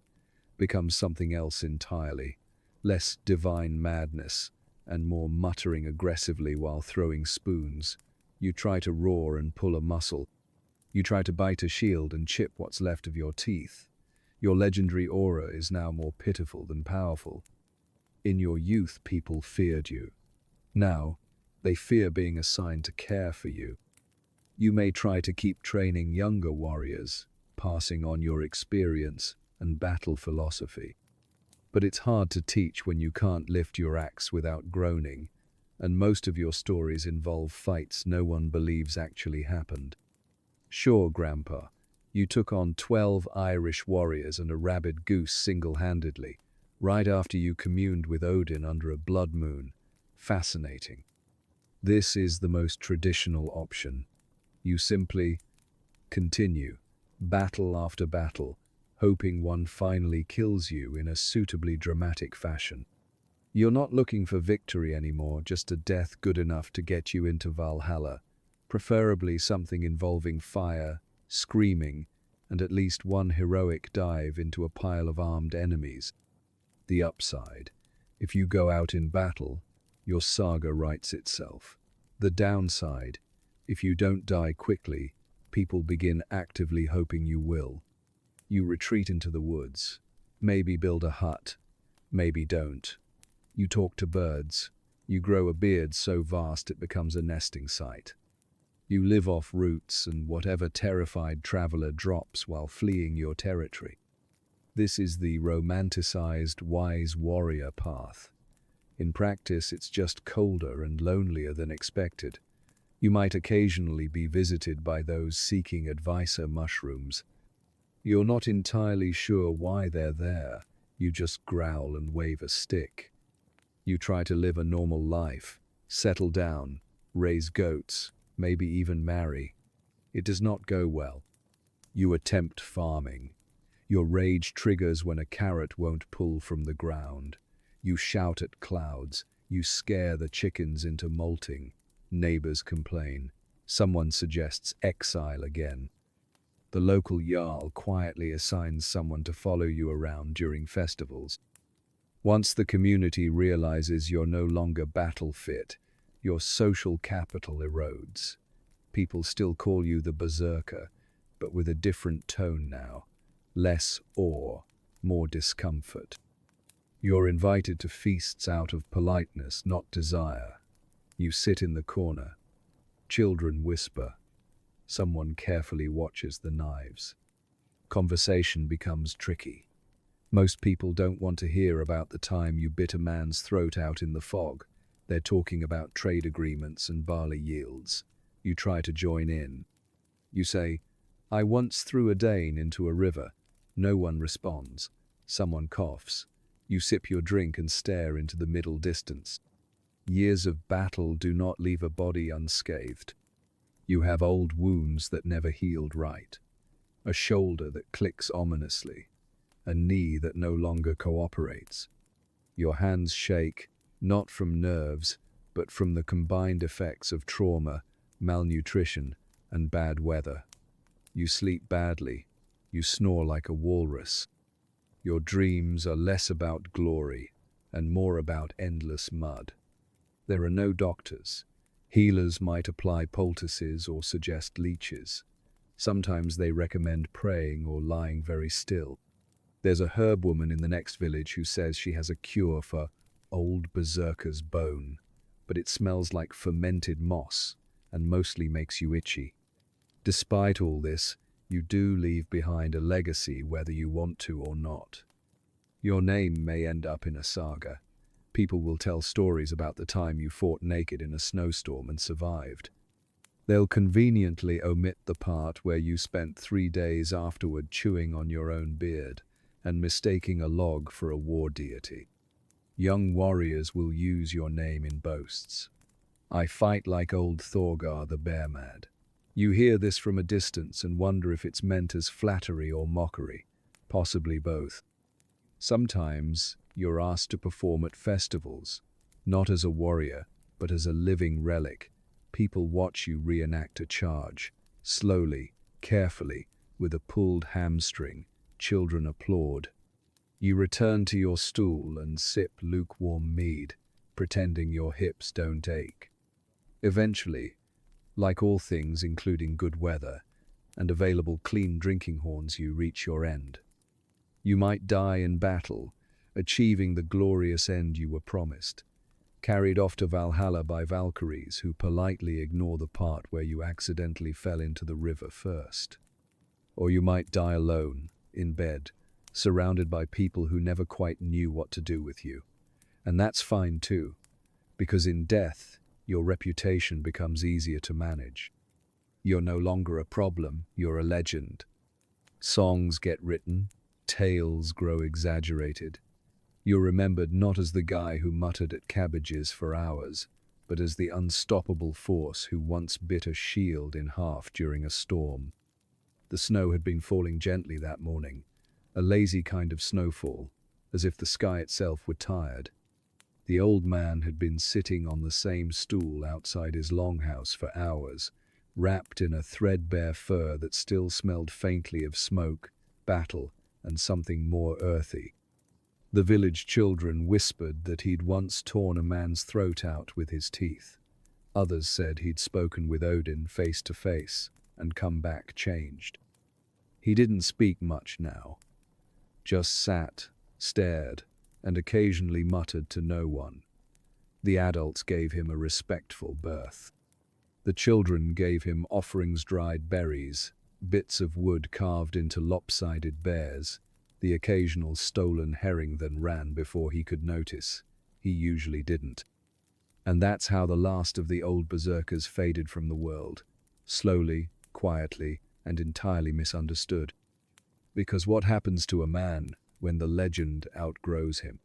becomes something else entirely, less divine madness, and more muttering aggressively while throwing spoons. You try to roar and pull a muscle. You try to bite a shield and chip what's left of your teeth. Your legendary aura is now more pitiful than powerful. In your youth, people feared you. Now, they fear being assigned to care for you. You may try to keep training younger warriors, passing on your experience and battle philosophy. But it's hard to teach when you can't lift your axe without groaning, and most of your stories involve fights no one believes actually happened. Sure, Grandpa, you took on 12 Irish warriors and a rabid goose single-handedly, right after you communed with Odin under a blood moon. Fascinating. This is the most traditional option. You simply continue, battle after battle, hoping one finally kills you in a suitably dramatic fashion. You're not looking for victory anymore, just a death good enough to get you into Valhalla, preferably something involving fire, screaming, and at least one heroic dive into a pile of armed enemies. The upside: if you go out in battle, your saga writes itself. The downside: if you don't die quickly, people begin actively hoping you will. You retreat into the woods, maybe build a hut, maybe don't. You talk to birds, you grow a beard so vast it becomes a nesting site. You live off roots and whatever terrified traveler drops while fleeing your territory. This is the romanticized wise warrior path. In practice, it's just colder and lonelier than expected. You might occasionally be visited by those seeking advisor mushrooms. You're not entirely sure why they're there. You just growl and wave a stick. You try to live a normal life, settle down, raise goats, maybe even marry. It does not go well. You attempt farming. Your rage triggers when a carrot won't pull from the ground. You shout at clouds. You scare the chickens into molting. Neighbors complain. Someone suggests exile again. The local jarl quietly assigns someone to follow you around during festivals. Once the community realizes you're no longer battle fit, your social capital erodes. People still call you the Berserker, but with a different tone now. Less awe, more discomfort. You're invited to feasts out of politeness, not desire. You sit in the corner. Children whisper. Someone carefully watches the knives. Conversation becomes tricky. Most people don't want to hear about the time you bit a man's throat out in the fog. They're talking about trade agreements and barley yields. You try to join in. You say, "I once threw a Dane into a river." No one responds. Someone coughs. You sip your drink and stare into the middle distance. Years of battle do not leave a body unscathed. You have old wounds that never healed right. A shoulder that clicks ominously. A knee that no longer cooperates. Your hands shake, not from nerves, but from the combined effects of trauma, malnutrition, and bad weather. You sleep badly. You snore like a walrus. Your dreams are less about glory and more about endless mud. There are no doctors. Healers might apply poultices or suggest leeches. Sometimes they recommend praying or lying very still. There's a herb woman in the next village who says she has a cure for old berserker's bone, but it smells like fermented moss and mostly makes you itchy. Despite all this, you do leave behind a legacy whether you want to or not. Your name may end up in a saga. People will tell stories about the time you fought naked in a snowstorm and survived. They'll conveniently omit the part where you spent 3 days afterward chewing on your own beard and mistaking a log for a war deity. Young warriors will use your name in boasts. I fight like old Thorgar the Bear-mad. You hear this from a distance and wonder if it's meant as flattery or mockery, possibly both. Sometimes you're asked to perform at festivals, not as a warrior, but as a living relic. People watch you reenact a charge, slowly, carefully, with a pulled hamstring. Children applaud. You return to your stool and sip lukewarm mead, pretending your hips don't ache. Eventually, like all things including good weather and available clean drinking horns, you reach your end. You might die in battle, achieving the glorious end you were promised, carried off to Valhalla by Valkyries who politely ignore the part where you accidentally fell into the river first. Or you might die alone, in bed, surrounded by people who never quite knew what to do with you. And that's fine too, because in death, your reputation becomes easier to manage. You're no longer a problem, you're a legend. Songs get written, tales grow exaggerated. You're remembered not as the guy who muttered at cabbages for hours, but as the unstoppable force who once bit a shield in half during a storm. The snow had been falling gently that morning, a lazy kind of snowfall, as if the sky itself were tired. The old man had been sitting on the same stool outside his longhouse for hours, wrapped in a threadbare fur that still smelled faintly of smoke, battle, and something more earthy. The village children whispered that he'd once torn a man's throat out with his teeth. Others said he'd spoken with Odin face to face and come back changed. He didn't speak much now, just sat, stared, and occasionally muttered to no one. The adults gave him a respectful berth. The children gave him offerings, dried berries, bits of wood carved into lopsided bears, the occasional stolen herring that ran before he could notice. He usually didn't. And that's how the last of the old berserkers faded from the world, slowly, quietly, and entirely misunderstood. Because what happens to a man when the legend outgrows him?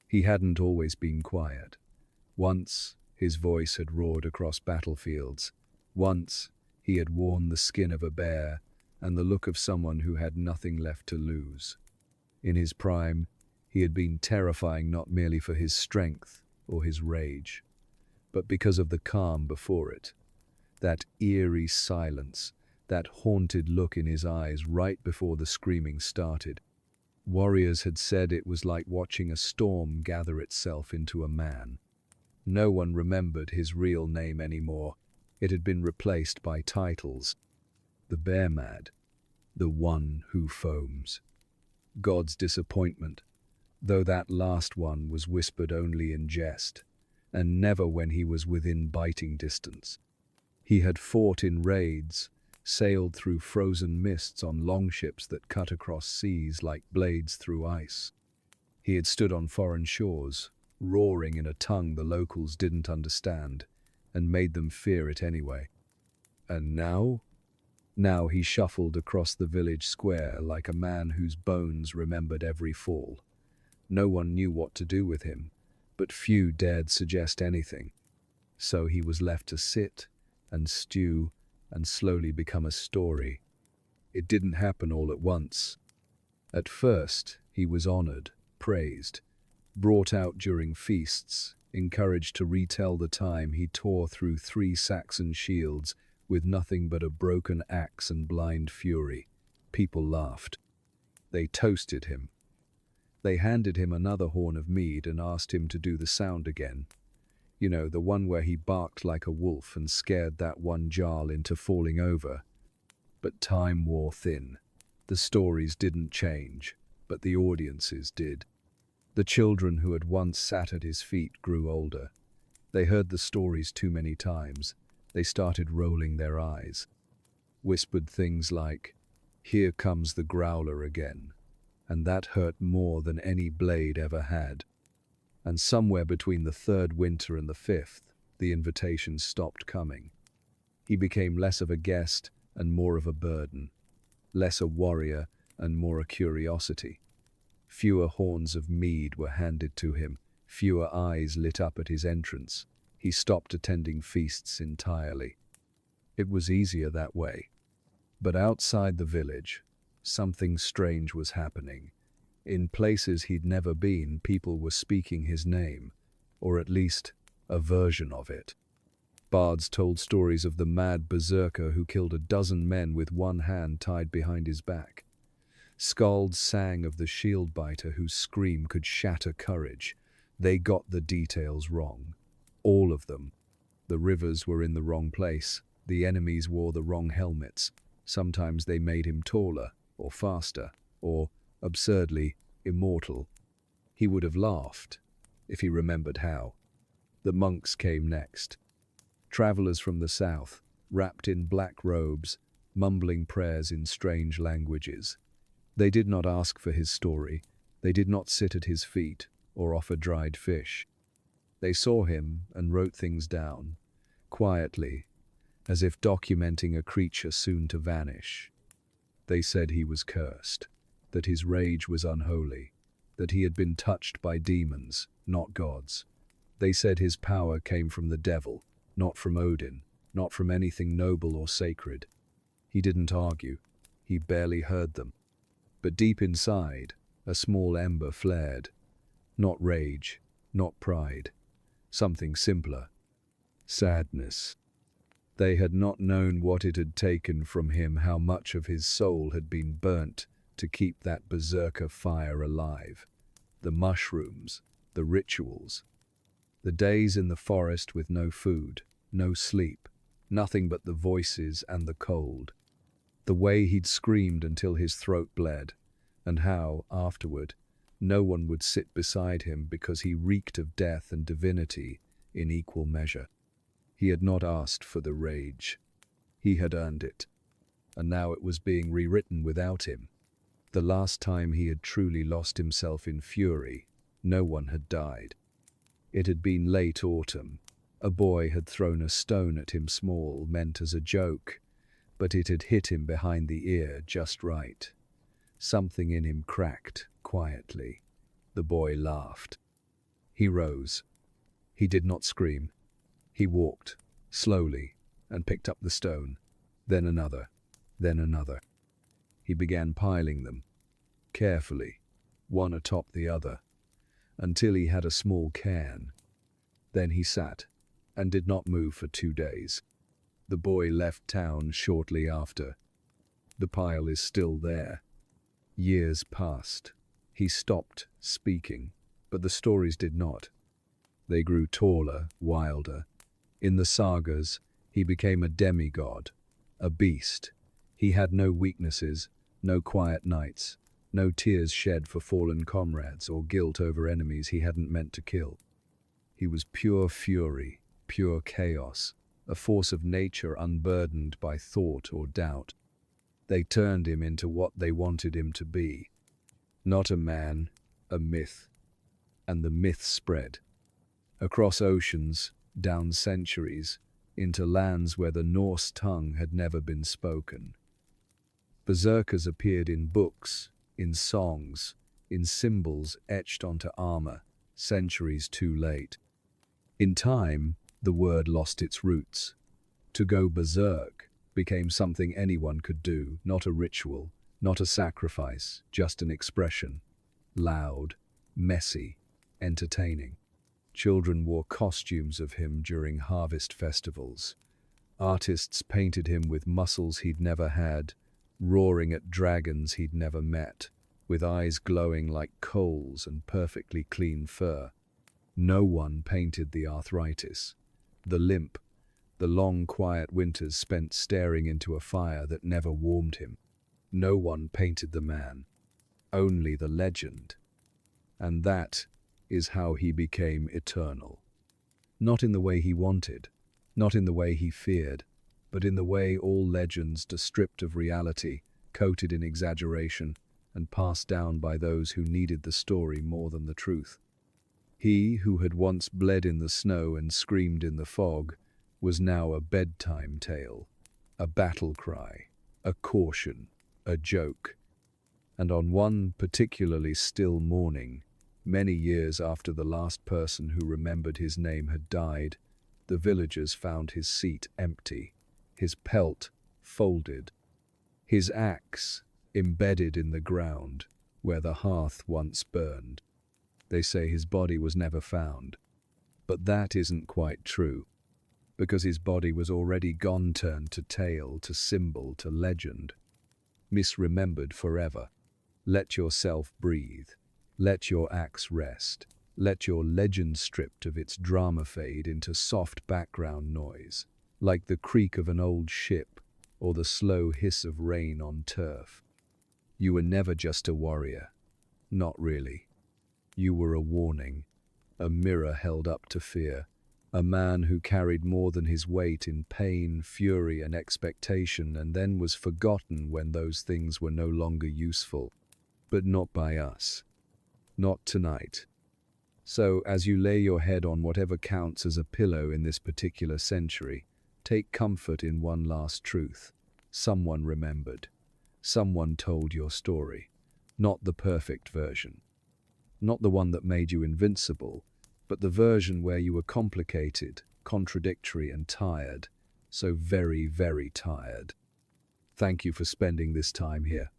He hadn't always been quiet. Once, his voice had roared across battlefields. Once, he had worn the skin of a bear and the look of someone who had nothing left to lose. In his prime, he had been terrifying not merely for his strength or his rage, but because of the calm before it. That eerie silence, that haunted look in his eyes right before the screaming started. Warriors had said it was like watching a storm gather itself into a man. No one remembered his real name anymore. It had been replaced by titles. The Bear-mad, the one who foams. God's disappointment, though that last one was whispered only in jest, and never when he was within biting distance. He had fought in raids, sailed through frozen mists on longships that cut across seas like blades through ice. He had stood on foreign shores, roaring in a tongue the locals didn't understand, and made them fear it anyway. And now? Now he shuffled across the village square like a man whose bones remembered every fall. No one knew what to do with him, but few dared suggest anything. So he was left to sit and stew and slowly become a story. It didn't happen all at once. At first, he was honored, praised, brought out during feasts, encouraged to retell the time he tore through 3 Saxon shields with nothing but a broken axe and blind fury. People laughed. They toasted him. They handed him another horn of mead and asked him to do the sound again. You know, the one where he barked like a wolf and scared that one Jarl into falling over. But time wore thin. The stories didn't change, but the audiences did. The children who had once sat at his feet grew older. They heard the stories too many times. They started rolling their eyes. Whispered things like, "Here comes the growler again." And that hurt more than any blade ever had. And somewhere between the third winter and the fifth, the invitations stopped coming. He became less of a guest and more of a burden, less a warrior and more a curiosity. Fewer horns of mead were handed to him, fewer eyes lit up at his entrance. He stopped attending feasts entirely. It was easier that way. But outside the village, something strange was happening. In places he'd never been, people were speaking his name, or at least a version of it. Bards told stories of the mad berserker who killed a dozen men with one hand tied behind his back. Skalds sang of the shield biter whose scream could shatter courage. They got the details wrong. All of them. The rivers were in the wrong place. The enemies wore the wrong helmets. Sometimes they made him taller, or faster, or, absurdly, immortal. He would have laughed, if he remembered how. The monks came next. Travelers from the south, wrapped in black robes, mumbling prayers in strange languages. They did not ask for his story. They did not sit at his feet or offer dried fish. They saw him and wrote things down, quietly, as if documenting a creature soon to vanish. They said he was cursed, that his rage was unholy, that he had been touched by demons, not gods. They said his power came from the devil, not from Odin, not from anything noble or sacred. He didn't argue. He barely heard them. But deep inside, a small ember flared. Not rage, not pride. Something simpler. Sadness. They had not known what it had taken from him, how much of his soul had been burnt to keep that berserker fire alive. The mushrooms, the rituals, the days in the forest with no food, no sleep, nothing but the voices and the cold. The way he'd screamed until his throat bled, and how, afterward, no one would sit beside him because he reeked of death and divinity in equal measure. He had not asked for the rage. He had earned it, and now it was being rewritten without him. The last time he had truly lost himself in fury, no one had died. It had been late autumn. A boy had thrown a stone at him, small, meant as a joke, but it had hit him behind the ear just right. Something in him cracked, quietly. The boy laughed. He rose. He did not scream. He walked, slowly, and picked up the stone, then another, then another. He began piling them, carefully, one atop the other, until he had a small cairn. Then he sat, and did not move for 2 days. The boy left town shortly after. The pile is still there. Years passed. He stopped speaking, but the stories did not. They grew taller, wilder. In the sagas, he became a demigod, a beast. He had no weaknesses, no quiet nights, no tears shed for fallen comrades or guilt over enemies he hadn't meant to kill. He was pure fury, pure chaos, a force of nature unburdened by thought or doubt. They turned him into what they wanted him to be. Not a man, a myth. And the myth spread. Across oceans, down centuries, into lands where the Norse tongue had never been spoken. Berserkers appeared in books, in songs, in symbols etched onto armor, centuries too late. In time, the word lost its roots. To go berserk became something anyone could do, not a ritual, not a sacrifice, just an expression. Loud, messy, entertaining. Children wore costumes of him during harvest festivals. Artists painted him with muscles he'd never had, roaring at dragons he'd never met, with eyes glowing like coals and perfectly clean fur. No one painted the arthritis, the limp, the long quiet winters spent staring into a fire that never warmed him. No one painted the man, only the legend. And that is how he became eternal. Not in the way he wanted, not in the way he feared, but in the way all legends are stripped of reality, coated in exaggeration, and passed down by those who needed the story more than the truth. He who had once bled in the snow and screamed in the fog was now a bedtime tale, a battle cry, a caution, a joke. And on one particularly still morning, many years after the last person who remembered his name had died, the villagers found his seat empty, his pelt folded, his axe embedded in the ground where the hearth once burned. They say his body was never found, but that isn't quite true, because his body was already gone, turned to tale, to symbol, to legend, misremembered forever. Let yourself breathe. Let your axe rest. Let your legend stripped of its drama fade into soft background noise, like the creak of an old ship or the slow hiss of rain on turf. You were never just a warrior. Not really. You were a warning, a mirror held up to fear, a man who carried more than his weight in pain, fury, and expectation, and then was forgotten when those things were no longer useful. But not by us. Not tonight. So, as you lay your head on whatever counts as a pillow in this particular century, take comfort in one last truth. Someone remembered. Someone told your story. Not the perfect version. Not the one that made you invincible, but the version where you were complicated, contradictory, and tired. So very, very tired. Thank you for spending this time here.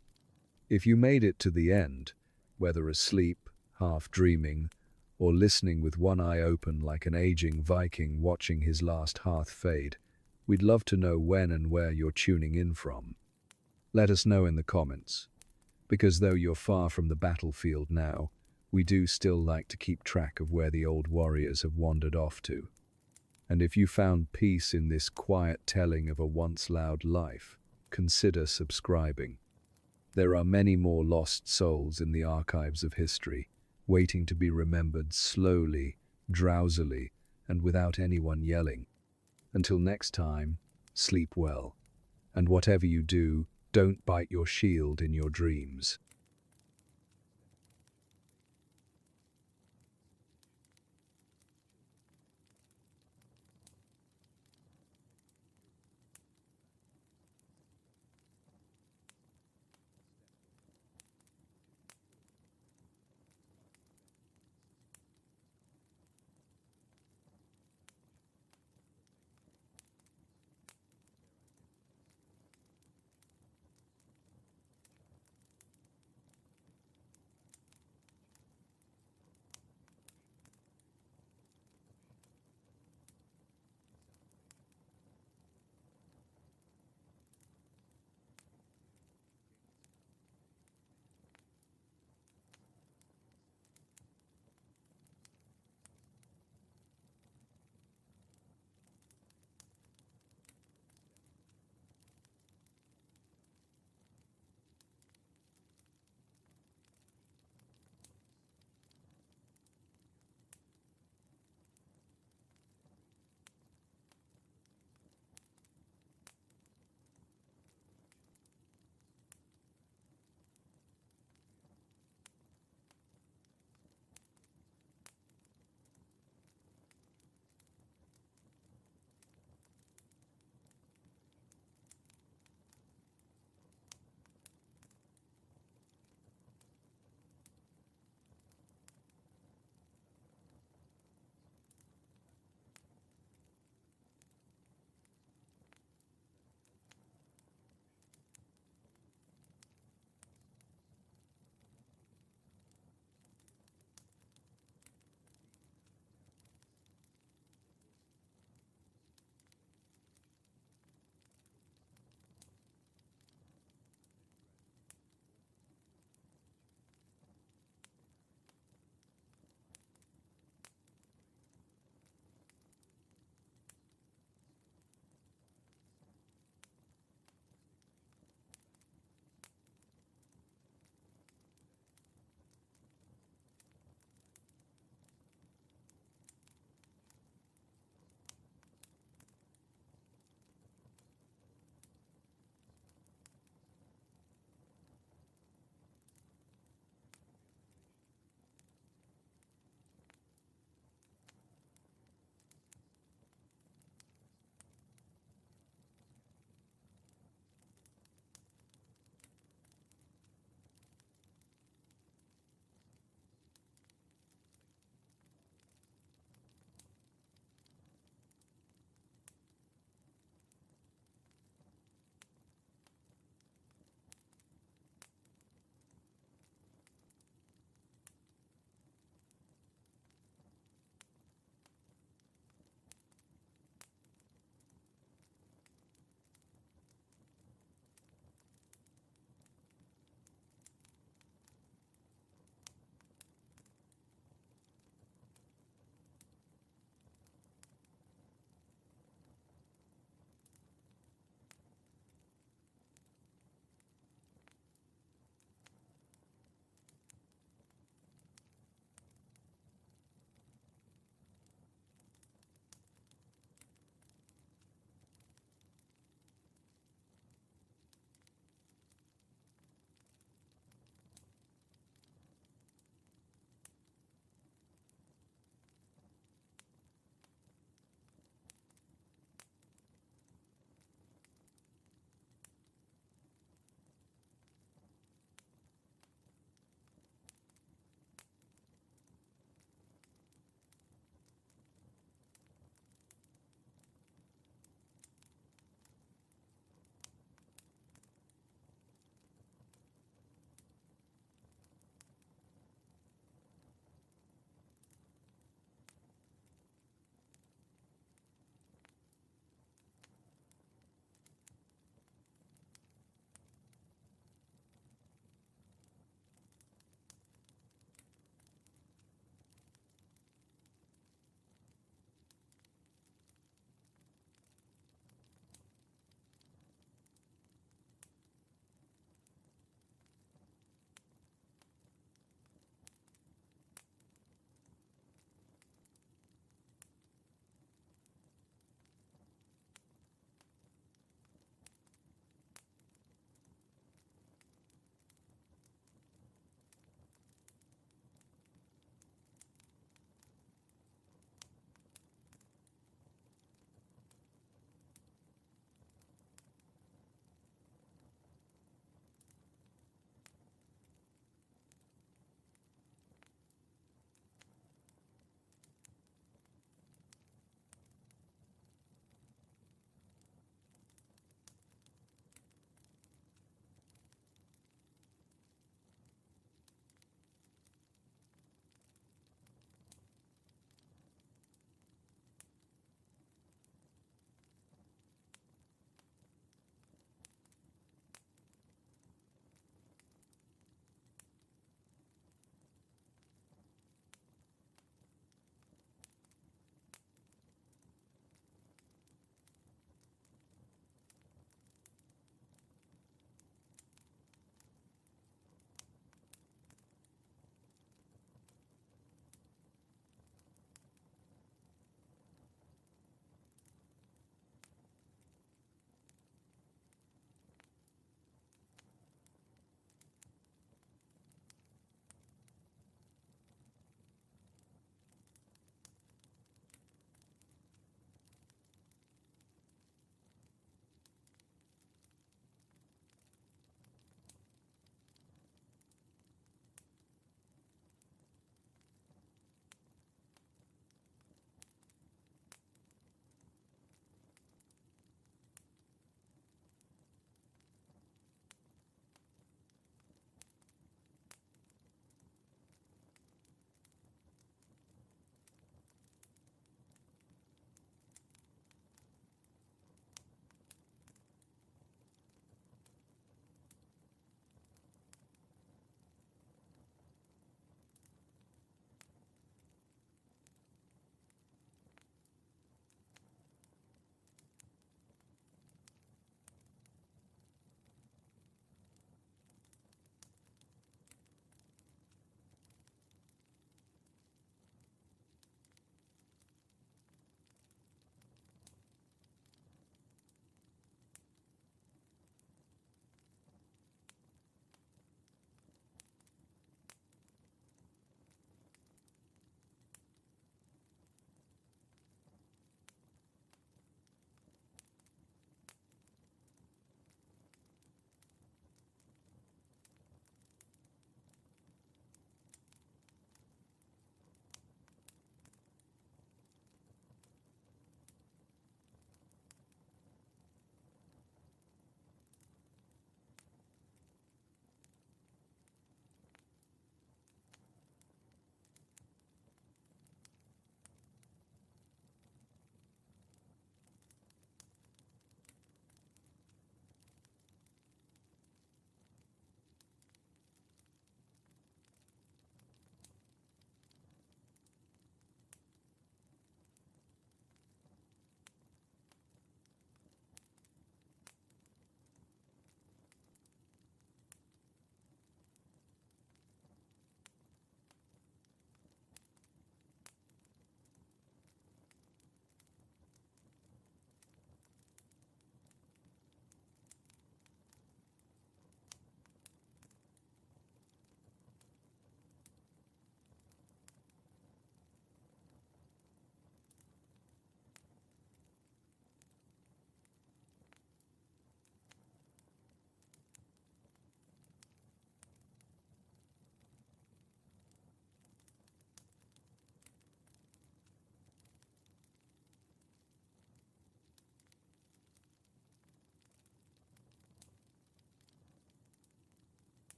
If you made it to the end, whether asleep, half dreaming, or listening with one eye open like an aging Viking watching his last hearth fade, we'd love to know when and where you're tuning in from. Let us know in the comments, because though you're far from the battlefield now, we do still like to keep track of where the old warriors have wandered off to. And if you found peace in this quiet telling of a once loud life, consider subscribing. There are many more lost souls in the archives of history, waiting to be remembered slowly, drowsily, and without anyone yelling. Until next time, sleep well. And whatever you do, don't bite your shield in your dreams.